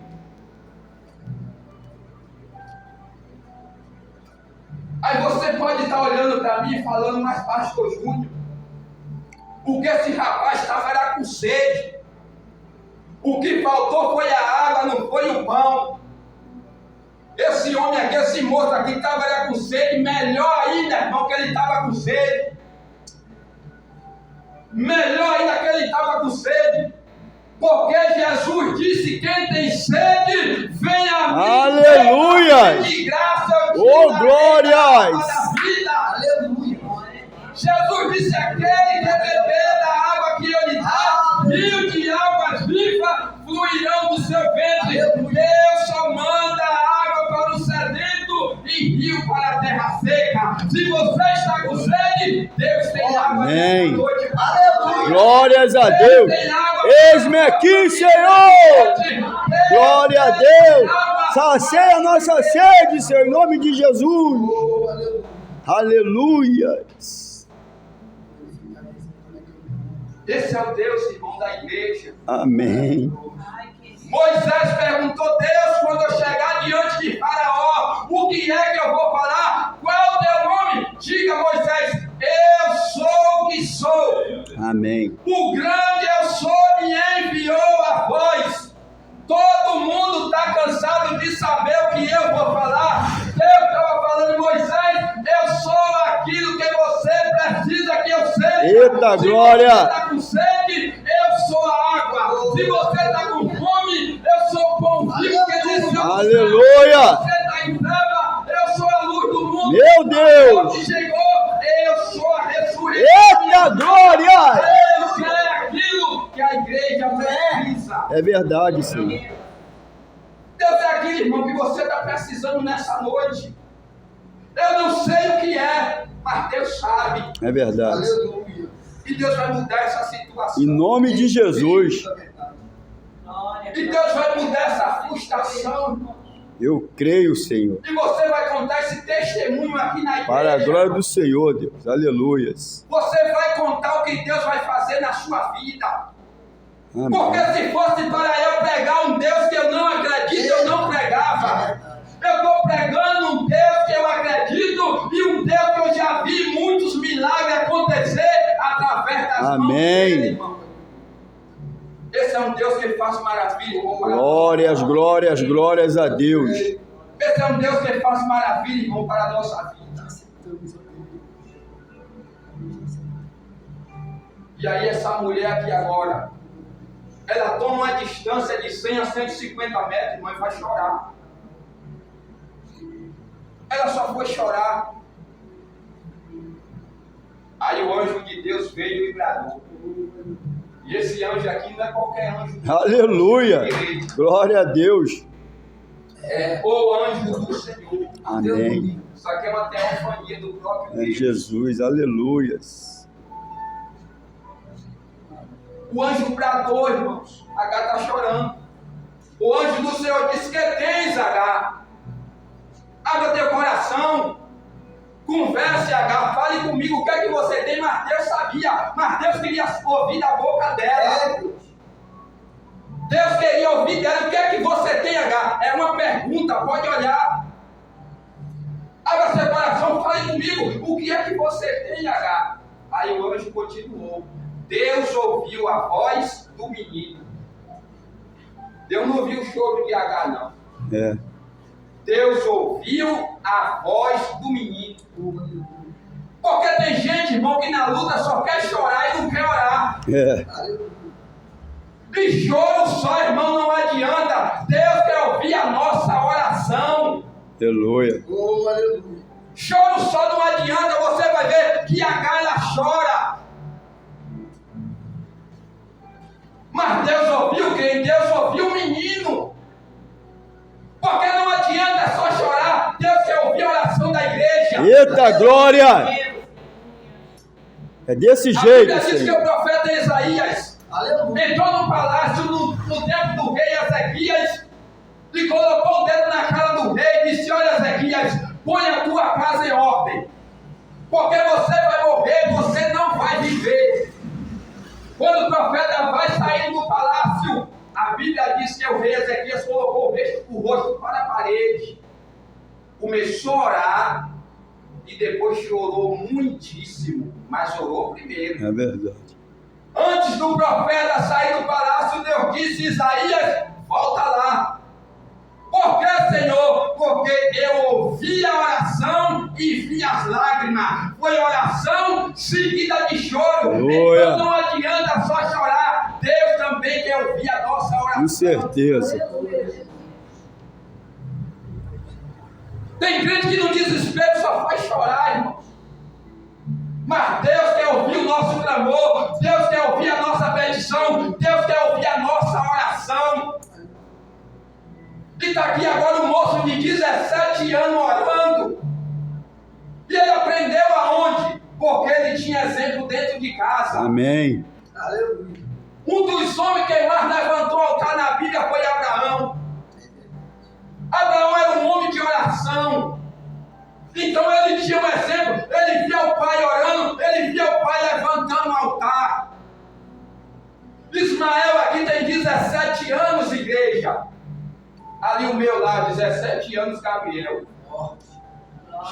Aí você pode estar olhando para mim e falando, mas pastor Júnior, o que esse rapaz estava era com sede. O que faltou foi a água, não foi o pão. Esse homem aqui, esse moço aqui estava era com sede, melhor ainda, irmão, que ele estava com sede. Melhor ainda que ele estava com sede. Porque Jesus disse, quem tem sede, vem a mim. Aleluia! De graça, Oh, glórias! Aleluia. Jesus disse, aquele que beber da água que eu lhe dar, rio de águas vivas fluirão do seu ventre. Deus só manda água para o sedento e rio para a terra seca. Se você está com sede, Deus tem água Amém. nessa noite. Aleluia. Glórias a Deus. Eis-me aqui, Senhor. Glória a Deus. Sacia a nossa sede, Senhor, em nome de Jesus. Aleluia. Esse é o Deus, irmão, da igreja. Amém. Moisés perguntou a Deus, quando eu chegar diante de Faraó, o que é que eu vou falar? Qual é o teu nome? Diga, Moisés, eu sou o que sou. Amém. O grande eu sou me enviou a voz. Todo mundo está cansado de saber o que eu vou falar. Deus estava falando, Moisés, eu sou aquilo que você precisa que eu seja. Eita, se glória! você está com sede, eu sou a água. Se você está com fome, eu sou o pão vivo que desceu do céu. Aleluia! Se você está em treva, eu sou a luz do mundo. Meu Deus! Onde chegou, eu sou a ressurreição. Eita, glória! Deus é aquilo que a igreja precisa. É verdade, Senhor. Deus é aquilo, irmão, que você está precisando nessa noite. Eu não sei o que é, mas Deus sabe. É verdade. Aleluia. E Deus vai mudar essa situação. Em nome de Jesus. E Deus vai mudar essa frustração. Eu creio, Senhor. E você vai contar esse testemunho aqui na igreja. Para a glória do Senhor, Deus. Aleluias. Você vai contar o que Deus vai fazer na sua vida. Amém. Porque se fosse para eu pregar um Deus que eu não acredito, eu não pregava. Eu estou pregando um Deus que eu acredito e um Deus que eu já vi muitos milagres acontecer através das mãos dele, Amém. irmão. Glórias, glórias, glórias a Deus. Esse é um Deus que faz maravilha, irmão, para a nossa vida. E aí essa mulher aqui agora, ela toma uma distância de 100 a 150 metros, irmão, e vai chorar. Ela só foi chorar. Aí o anjo de Deus veio e bradou. E esse anjo aqui não é qualquer anjo. Aleluia. Glória a Deus. É o anjo do Senhor. Amém. Isso aqui é uma teofania do próprio É Deus. Jesus, aleluias. O anjo bradou, irmãos. H está chorando. O anjo do Senhor disse: que tens, H? Abra teu coração. Converse, H. Fale comigo. O que é que você tem? Mas Deus sabia. Mas Deus queria ouvir da boca dela. Deus queria ouvir dela. O que é que você tem, H? É uma pergunta. Pode olhar. Abra seu coração. Fale comigo. O que é que você tem, H? Aí o anjo continuou. Deus ouviu a voz do menino. Deus não ouviu o choro de H, não. É. Deus ouviu a voz do menino. Porque tem gente, irmão, que na luta só quer chorar e não quer orar. É. E choro só, irmão, não adianta. Deus quer ouvir a nossa oração. Aleluia. Choro só não adianta. Você vai ver que H ela chora. Mas Deus ouviu quem? Deus ouviu o menino. Porque não adianta só chorar. Deus quer ouvir a oração da igreja. Eita glória! É desse A jeito, Bíblia diz que Senhor. o profeta Isaías entrou no palácio no tempo do rei Ezequias e colocou o dedo na cara do rei e disse: olha, Ezequias, põe a tua casa em ordem, porque você vai morrer, você não vai viver. Quando o profeta vai saindo do palácio, a Bíblia diz que o rei Ezequias colocou o rosto para a parede, começou a orar e depois chorou muitíssimo, mas orou primeiro. É verdade. Antes do profeta sair do palácio, Deus disse: Isaías, volta lá. Por que, Senhor? Porque eu ouvi a oração e vi as lágrimas. Foi oração seguida de choro. Aleluia. Então não adianta só chorar. Deus também quer ouvir a nossa oração. Com certeza. Tem crente que no desespero só faz chorar, irmão. Mas Deus quer ouvir o nosso clamor. Deus quer ouvir a nossa petição. Deus quer ouvir a nossa oração. E está aqui agora um moço de 17 anos orando. E ele aprendeu aonde? Porque ele tinha exemplo dentro de casa. Amém. Um dos homens que mais levantou o altar na Bíblia foi Abraão. Abraão era um homem de oração. Então ele tinha um exemplo. Ele via o pai orando. Ele via o pai levantando o altar. Ismael aqui tem 17 anos, igreja. Ali o meu lá, 17 anos, Gabriel.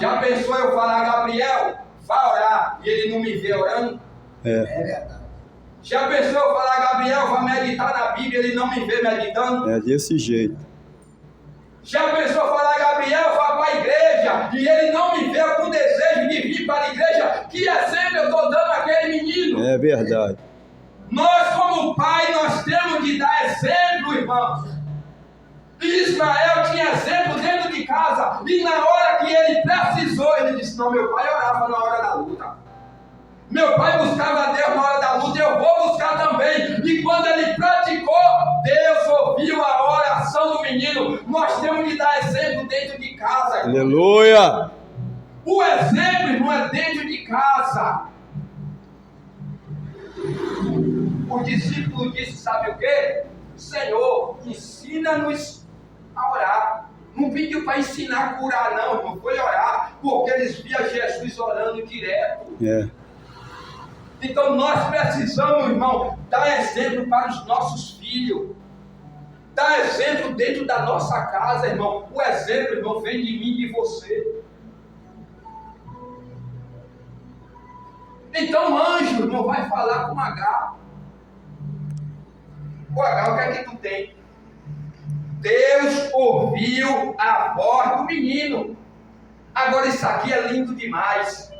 Já pensou eu falar: Gabriel, vai orar, e ele não me vê orando? É. Já pensou eu falar: Gabriel, vai meditar na Bíblia, e ele não me vê meditando? É desse jeito. Já pensou eu falar: Gabriel, vai para a igreja, e ele não me vê com desejo de vir para a igreja? Que exemplo eu estou dando àquele menino? É verdade. Nós, como pai, nós temos de dar exemplo, irmãos. E Israel tinha exemplo dentro de casa. E na hora que ele precisou, ele disse: não, meu pai orava na hora da luta. Meu pai buscava a Deus na hora da luta, eu vou buscar também. E quando ele praticou, Deus ouviu a oração do menino. Nós temos de dar exemplo dentro de casa. Aleluia. O exemplo, irmão, é dentro de casa. O discípulo disse: sabe o quê? Senhor, ensina-nos a orar. Não pediu para ensinar a curar, não foi orar, porque eles viam Jesus orando direto. É. Então nós precisamos, irmão, dar exemplo para os nossos filhos. Dar exemplo dentro da nossa casa, irmão. O exemplo, irmão, vem de mim e de você. Então o anjo, irmão, vai falar com H. O H, o que é que tu tem? Deus ouviu a voz do menino. Agora isso aqui é lindo demais.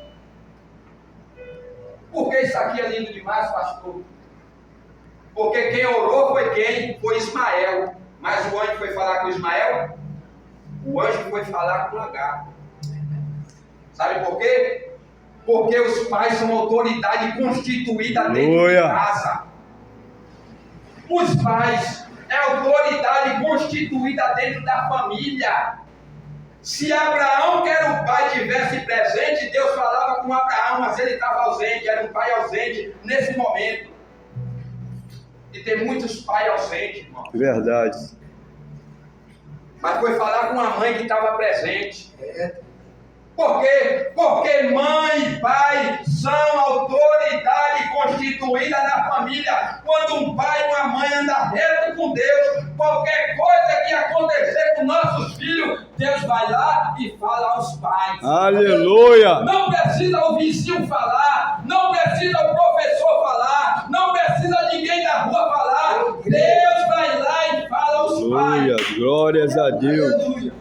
Por que isso aqui é lindo demais, pastor? Porque quem orou foi quem? Foi Ismael. Mas o anjo foi falar com Ismael? O anjo foi falar com Agar. Sabe por quê? Porque os pais são autoridade constituída dentro de casa. Os pais é autoridade constituída dentro da família. Se Abraão, que era o pai, tivesse presente, Deus falava com Abraão, mas ele estava ausente, era um pai ausente nesse momento. E tem muitos pais ausentes, irmão. Verdade. Mas foi falar com a mãe que estava presente. Por quê? Porque mãe e pai são autoridade constituída na família. Quando um pai e uma mãe andam reto com Deus, qualquer coisa que acontecer com nossos filhos, Deus vai lá e fala aos pais. Aleluia! Não precisa o vizinho falar, não precisa o professor falar, não precisa ninguém da rua falar. Deus vai lá e fala aos Aleluia! pais. Glórias a Deus! Aleluia!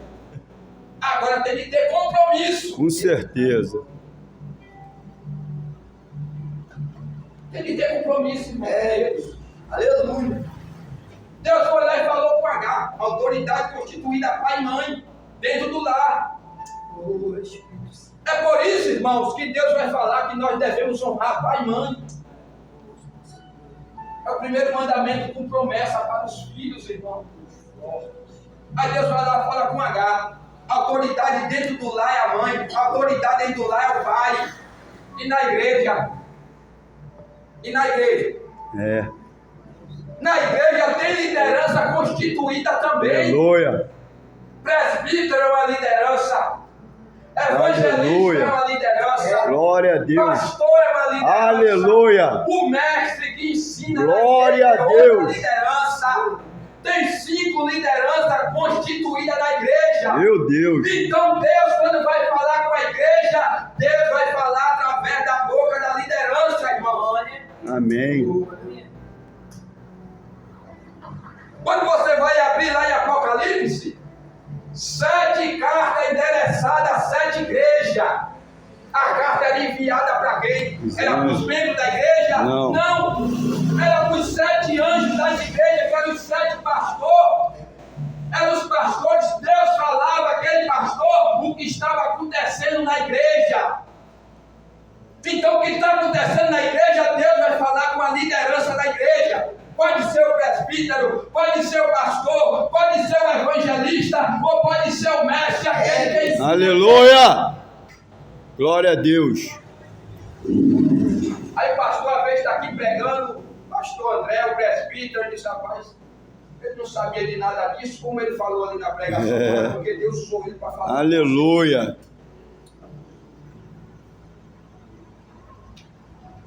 Agora tem que ter compromisso. Com certeza. Tem que ter compromisso, irmão. Aleluia. Deus foi lá e falou com Agar, autoridade constituída pai e mãe, dentro do lar. É por isso, irmãos, que Deus vai falar que nós devemos honrar pai e mãe. É o primeiro mandamento com promessa para os filhos, irmão. Aí Deus vai lá e fala com Agar. Autoridade dentro do lar é a mãe, autoridade dentro do lar é o pai. E na igreja? E na igreja? Na igreja tem liderança constituída também. Aleluia! Presbítero é uma liderança. Evangelista é uma liderança. Glória a Deus! Pastor é uma liderança. Aleluia! O mestre que ensina Glória na igreja a é outra Deus. liderança. Tem 5 lideranças constituídas na igreja. Meu Deus! Então Deus, quando vai falar com a igreja, Deus vai falar através da boca da liderança, irmão. Amém! Quando você vai abrir lá em Apocalipse, 7 cartas endereçadas a 7 igrejas. A carta era enviada para quem? Era para os membros da igreja? Não. Era para os 7 anjos das igrejas, que eram os 7 pastores. Eram os pastores. Deus falava àquele pastor o que estava acontecendo na igreja. Então o que está acontecendo na igreja, Deus vai falar com a liderança da igreja. Pode ser o presbítero, pode ser o pastor, pode ser o evangelista, ou pode ser o mestre, aquele que ensina. Aleluia! Glória a Deus! Aí o pastor, às vezes, está aqui pregando, pastor André, o presbítero, ele disse, rapaz, ele não sabia de nada disso, como ele falou ali na pregação, porque Deus usou ele para falar. Aleluia!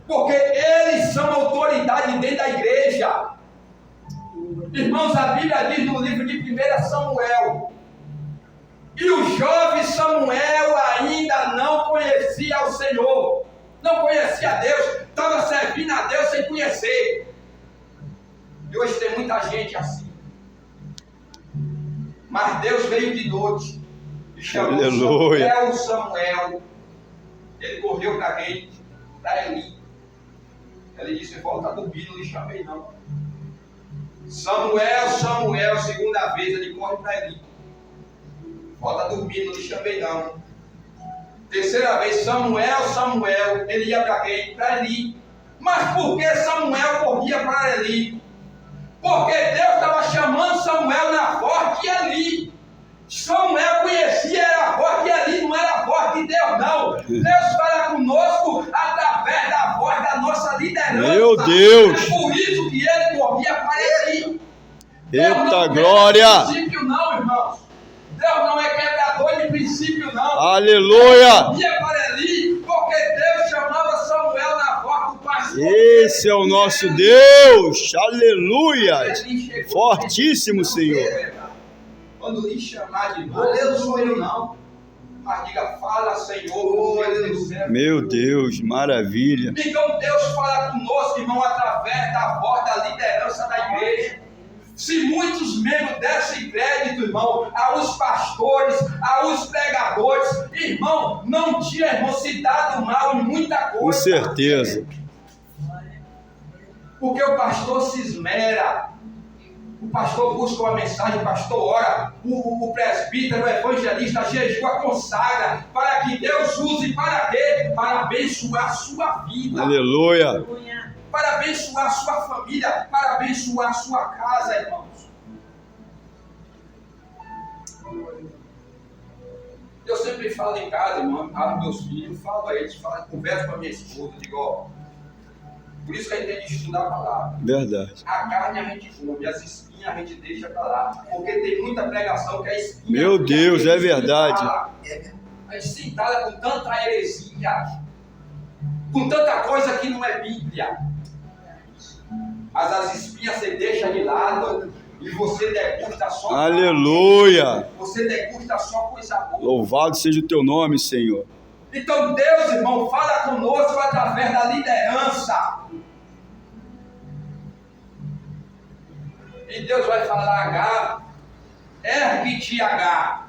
Porque eles são autoridade dentro da igreja. Irmãos, a Bíblia diz no livro de 1 Samuel, e o jovem Samuel ainda não conhecia o Senhor, não conhecia Deus, estava servindo a Deus sem conhecer. E hoje tem muita gente assim. Mas Deus veio de noite e chamou Samuel. Ele correu para quem? Para Eli. Ele disse, volta a dormir, não lhe chamei não. Samuel, Samuel, segunda vez ele corre para Eli. Volta a dormir, não lhe chamei não. Terceira vez, Samuel, Samuel, ele ia para quem? Para Eli. Mas por que Samuel corria para Eli? Porque Deus estava chamando Samuel na voz de Eli. Samuel conhecia a voz de Eli, não era a voz de Deus não. Deus fala conosco através da voz da nossa liderança. Meu Deus! É por isso que ele corria para Eli. Eita glória! Princípio não, irmãos. Deus não é quebrador de princípio não. Aleluia! Corria para Eli, porque Deus chamava Samuel na voz do pastor. Esse é o nosso Deus! Aleluia! Fortíssimo, Senhor! Quando lhe chamar de novo, não sou eu não. Mas diga, fala, Senhor, Deus do céu. Meu Deus, maravilha! Então Deus fala conosco, irmão, através da voz da liderança da igreja. Se muitos membros dessem crédito, irmão, aos pastores, aos pregadores, irmão, não tinha, irmão, se dado mal em muita coisa. Com certeza. Porque o pastor se esmera. O pastor busca uma mensagem, o pastor ora, o presbítero, o evangelista jejua, consagra, para que Deus use para quê? Para abençoar a sua vida. Aleluia. Para abençoar a sua família, para abençoar a sua casa, irmãos. Eu sempre falo em casa, irmão, falo com meus filhos, falo a eles, converso com a minha esposa, digo, ó, por isso que a gente tem que estudar a palavra. Verdade. A carne a gente come, as espinhas a gente deixa para lá, porque tem muita pregação que é espinha. Meu Deus, é verdade. A gente se entala com tanta heresia, com tanta coisa que não é Bíblia. Mas as espinhas você deixa de lado e você degusta só. Aleluia. Você degusta só coisa boa. Louvado seja o teu nome, Senhor. Então Deus, irmão, fala conosco através da liderança. E Deus vai falar, H, ergue-te, H.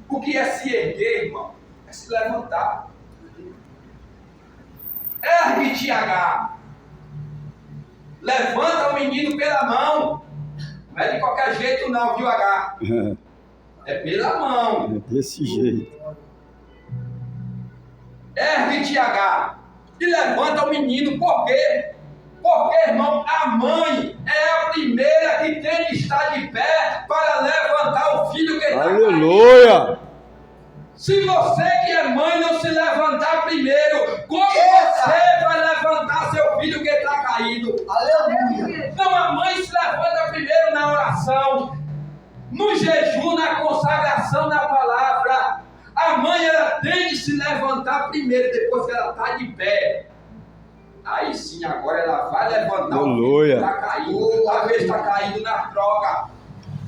O que é se erguer, irmão? É se levantar. Ergue-te, H. Levanta o menino pela mão. Não é de qualquer jeito não, viu, H? É pela mão. É desse jeito. Ergue-te, H. E levanta o menino. Por quê? Porque, irmão, a mãe é a primeira que tem que estar de pé para levantar o filho que está caído. Aleluia. Se você que é mãe não se levantar primeiro, como você vai levantar seu filho que está caído? Aleluia. Então a mãe se levanta primeiro na oração, no jejum, na consagração da palavra. A mãe, ela tem que se levantar primeiro, depois que ela está de pé. Aí sim, agora ela vai levantar o filho que está caído. Às vezes está caído na droga,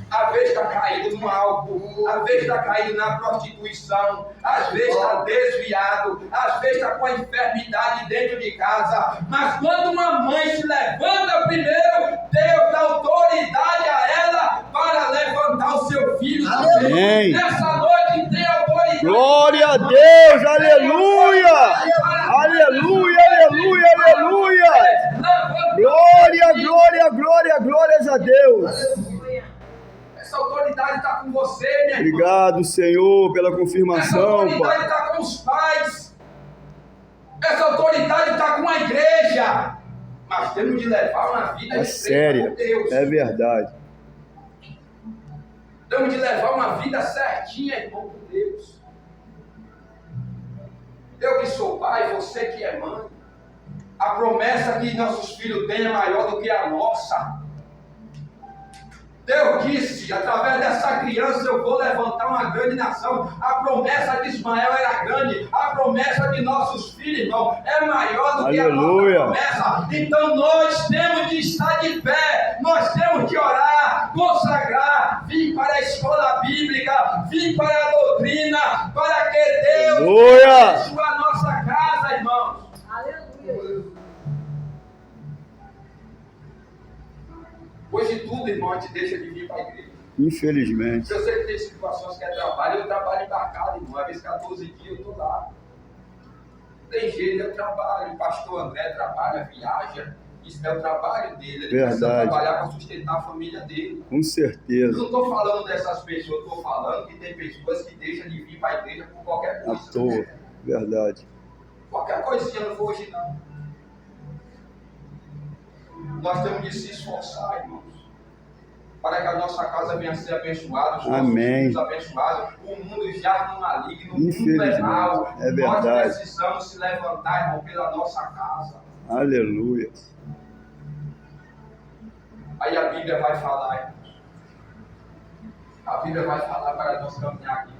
às vezes está caído no álcool, às vezes está caído na prostituição, às vezes está desviado, às vezes está com a enfermidade dentro de casa. Mas quando uma mãe se levanta primeiro, Deus dá autoridade a ela para levantar o seu filho. Amém. Nessa noite tem autoridade. Glória a Deus, aleluia. Aleluia, aleluia, aleluia. Glória, glória, glória, glórias a Deus. Essa autoridade está com você, minha irmã. Obrigado, Senhor, pela Essa confirmação, autoridade Pai. está com os pais. Essa autoridade está com a igreja. Mas temos de levar uma vida É estreita séria, com Deus. é verdade. Temos de levar uma vida certinha, irmão, com Deus. Eu que sou pai, você que é mãe, a promessa que nossos filhos têm é maior do que a nossa. Deus disse, através dessa criança eu vou levantar uma grande nação. A promessa de Ismael era grande, a promessa de nossos filhos, irmão, é maior do que a nossa promessa. Então nós temos de estar de pé, nós temos de orar, consagrar, vir para a escola bíblica, vir para a doutrina, para que Deus abençoe a nossa casa, irmãos. Aleluia. Hoje tudo, irmão, a gente deixa de vir para a igreja. Infelizmente. Eu sei que tem situações que é trabalho, eu trabalho embarcado, irmão. Às vezes 14 dias eu estou lá. Tem jeito, eu trabalho. O pastor André trabalha, viaja. Isso é o trabalho dele. Ele precisa trabalhar para sustentar a família dele. Com certeza. Eu não estou falando dessas pessoas, estou falando que tem pessoas que deixam de vir para a igreja por qualquer coisa. À toa, verdade. Qualquer coisinha, não vou hoje não. Nós temos de se esforçar, irmãos, para que a nossa casa venha a ser abençoada, os nossos filhos abençoados. O mundo já não maligno, o mundo é mau. É verdade. Nós precisamos se levantar, irmão, pela nossa casa. Aleluia. Aí a Bíblia vai falar, irmãos. A Bíblia vai falar para nós caminhar aqui.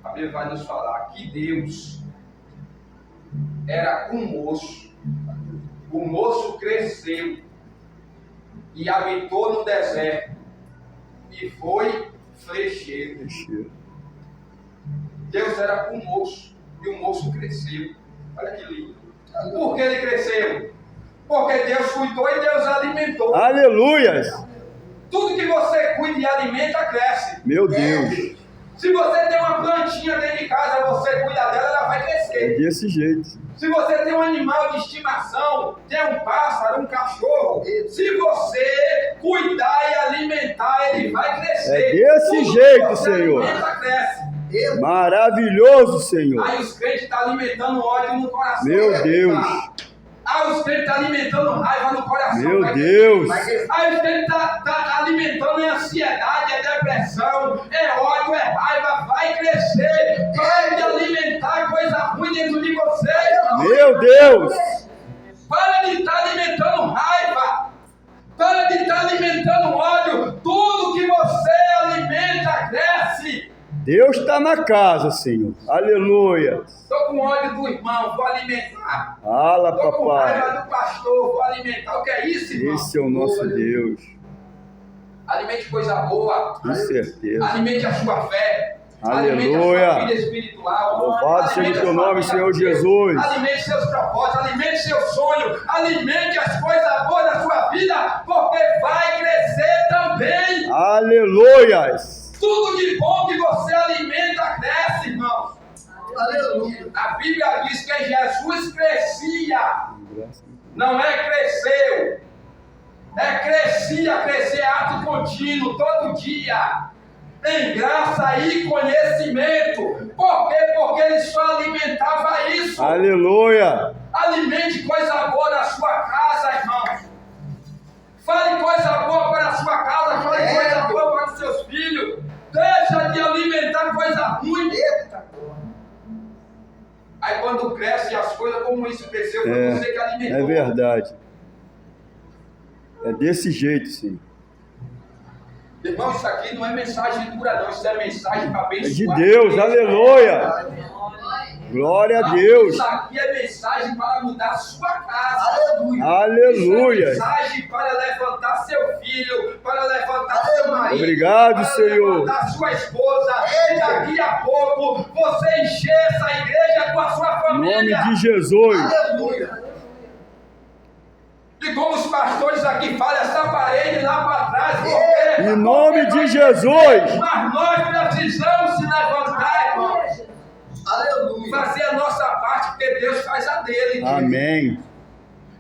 A Bíblia vai nos falar que Deus era um moço. O moço cresceu e habitou no deserto e foi flecheiro. Deus era com o moço e o moço cresceu. Olha que lindo. Por que ele cresceu? Porque Deus cuidou e Deus alimentou. Aleluias. Tudo que você cuida e alimenta, cresce. Meu Deus. Se você tem uma plantinha dentro de casa, você cuida dela, ela vai É crescer. desse jeito. Se você tem um animal de estimação, tem um pássaro, um cachorro, se você cuidar e alimentar, ele vai crescer. É desse Tudo jeito, que você Senhor. alimenta, cresce. Maravilhoso, Senhor. Aí os crentes estão alimentando ódio no coração. Meu Deus. Aí os crentes estão alimentando raiva no coração. Meu vai Deus. crescer. Aí os crentes estão alimentando ansiedade, é depressão, é ódio, é raiva, vai crescer. Pare de alimentar coisa ruim dentro de você. Meu Deus. Para de estar alimentando raiva. Para de estar alimentando ódio. Tudo que você alimenta cresce. Deus está na casa, Senhor. Aleluia. Estou com ódio do irmão, vou alimentar. Fala, Estou com raiva papai. do pastor, vou alimentar. O que é isso, irmão? Esse é o nosso Deus. Alimente coisa boa. Com certeza. Alimente a sua fé. Aleluia. Alimente a sua vida espiritual. Louvado seja Alimente o a teu sua nome, vida Senhor com Deus. Jesus. Alimente seus propósitos, alimente seu sonho, alimente as coisas boas da sua vida, porque vai crescer também. Aleluias. Tudo de bom que você alimenta cresce, irmãos. Aleluia. A Bíblia diz que Jesus crescia, não é cresceu. É crescia, crescer é ato contínuo, todo dia. Em graça e conhecimento. Por quê? Porque ele só alimentava isso. Aleluia. Alimente coisa boa na sua casa, irmão. Fale coisa boa para a sua casa, fale coisa boa para os seus filhos. Deixa de alimentar coisa ruim. Aí quando cresce as coisas, como isso cresceu, foi você que alimentou. É verdade. É desse jeito, sim. Irmão, isso aqui não é mensagem dura, não. Isso é mensagem para É abençoar. de Deus, aleluia. Glória a Deus. Isso aqui é mensagem para mudar a sua casa. Aleluia. Aleluia. Isso é mensagem para levantar seu filho, para levantar seu marido. Obrigado, para Senhor. levantar sua esposa. E daqui a pouco você encher essa igreja com a sua Em família. nome de Jesus. Aleluia. E como os pastores aqui falam, essa parede lá para trás. Porque Em nome de Jesus. Mas nós precisamos se levantar, irmão. Aleluia. Fazer a nossa parte, porque Deus faz a dele. Amém.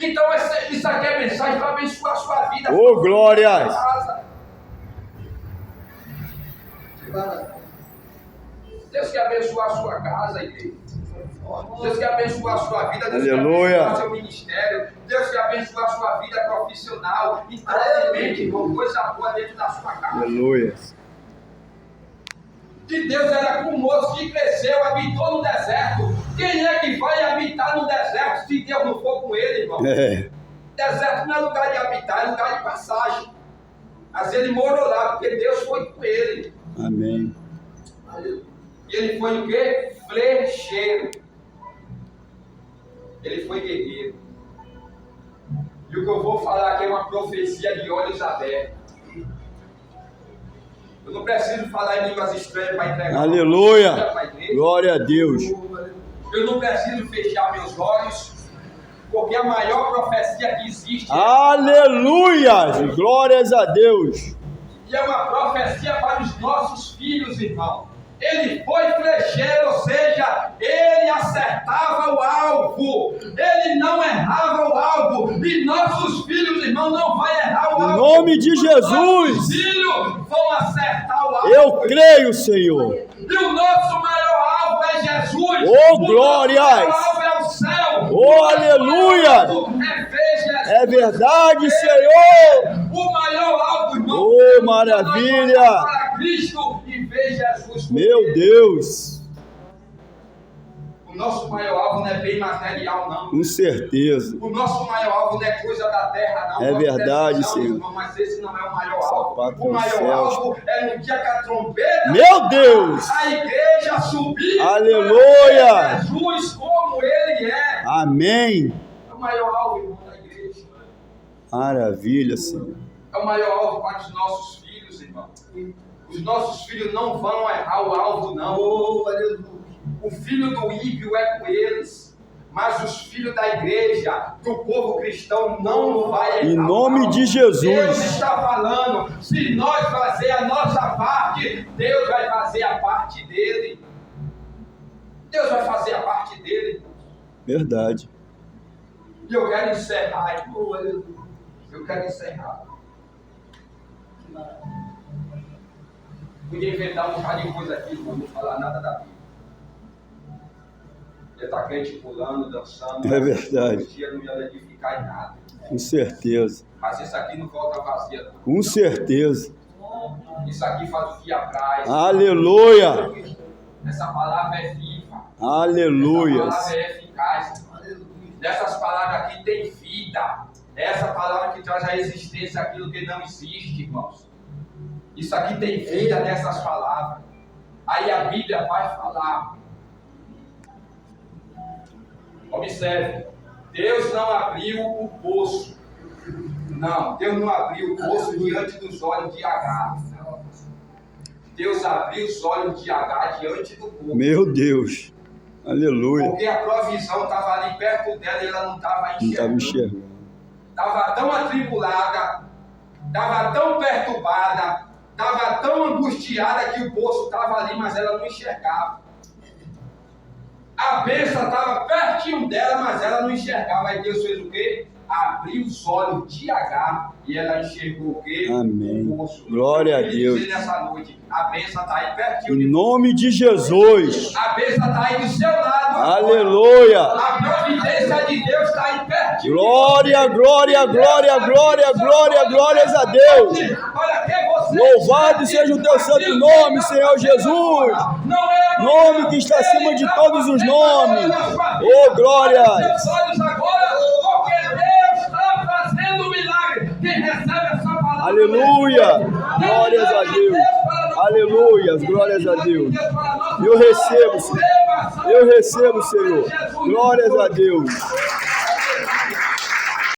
Então isso aqui é mensagem para abençoar a sua vida. Ô, glórias. Deus quer abençoar a sua casa, igreja. Deus quer abençoar a sua vida. Deus Aleluia. quer abençoar o seu ministério. Deus quer abençoar a sua vida profissional. Então, alimente, irmão, coisa boa dentro da sua casa. Aleluia. Que Deus era com o moço que cresceu, habitou no deserto. Quem é que vai habitar no deserto se Deus não for com ele, irmão? Deserto não é lugar de habitar, é lugar de passagem. Mas ele morou lá, porque Deus foi com ele. Amém. E ele foi o quê? Flecheiro. Ele foi guerreiro. E o que eu vou falar aqui é uma profecia de olhos abertos. Eu não preciso falar em línguas estranhas para entregar. Aleluia. Para a igreja. Glória a Deus. Eu não preciso fechar meus olhos, porque a maior profecia que existe Aleluia. Glórias a Deus. e é uma profecia para os nossos filhos, irmão. Ele foi flecheiro, ou seja, ele acertava o alvo, ele não errava o alvo, e nossos filhos, irmão, não vai errar o alvo. Em nome de Jesus. Nossos filhos vão acertar o alvo. Eu creio, Senhor. E o nosso maior alvo é Jesus. Oh, O glórias. nosso maior alvo é o céu. Oh, O nosso aleluia. maior alvo é ver Jesus. É verdade, Senhor. O maior alvo, irmão. Oh, é maravilha. nós olhar para Cristo e ver Jesus. com Meu ele. Deus. O nosso maior alvo não é bem material, não. Com certeza. O nosso maior alvo não é coisa da terra, não. É Nós verdade, precisamos, Senhor. irmão, mas esse não é o maior Sapato alvo. O nos maior céus. alvo é no dia que a trombeta. Meu Deus. A igreja subir. Aleluia. para ver Jesus como ele é. Amém. É o maior alvo, irmão, da igreja. Maravilha, Senhor. É o maior alvo para os nossos filhos, irmão. Os nossos filhos não vão errar o alvo, não. Oh, aleluia. O filho do ímpio é com eles. Mas os filhos da igreja, do povo cristão, não vai Em errar nome mal. de Jesus. Deus está falando, se nós fazer a nossa parte, Deus vai fazer a parte dele. Deus vai fazer a parte dele. Verdade. E eu quero encerrar, irmão. Eu quero encerrar. Podia inventar um bocado de coisa aqui, irmão, não falar nada da Bíblia. Ia estar crente pulando, dançando. É verdade. Esse dia não ia edificar em nada. Com certeza. Mas isso aqui não volta vazia. Não. Com certeza. Isso aqui faz o que apraz. Aleluia. Essa palavra é viva. Aleluia. Essa palavra é eficaz. Nessas palavras aqui tem vida. É essa palavra que traz à existência aquilo que não existe, irmãos. Isso aqui tem vida nessas palavras. Aí a Bíblia vai falar. Observe. Deus não abriu o poço. Não, Deus não abriu o poço diante dos olhos de Agar. Deus abriu os olhos de Agar diante do povo. Meu Deus. Aleluia. Porque a provisão estava ali perto dela e ela não estava Não estava enxergando. enxergando. Estava tão atribulada, estava tão perturbada, estava tão angustiada que o poço estava ali, mas ela não enxergava. A bênção estava pertinho dela, mas ela não enxergava. Aí Deus fez o quê? Abriu os olhos de Agar e ela enxergou o quê? Amém. O poço. Glória a Eu queria Deus. dizer nessa noite, a bênção está aí pertinho de Em nome de Jesus. A bênção está aí do seu lado. agora. Aleluia. A providência de Deus está aí pertinho. Glória, glória, glória, glória, glória, glórias a Deus. Olha, que você Louvado seja o teu santo nome, Senhor Jesus. Nome que está acima de todos os nomes. Oh, glória. Seus olhos agora, porque Deus está fazendo um milagre. Quem recebe essa palavra. Aleluia. Glórias a Deus. Aleluia. Glórias a Deus. Eu recebo, Senhor. Eu recebo, Senhor. Glórias a Deus.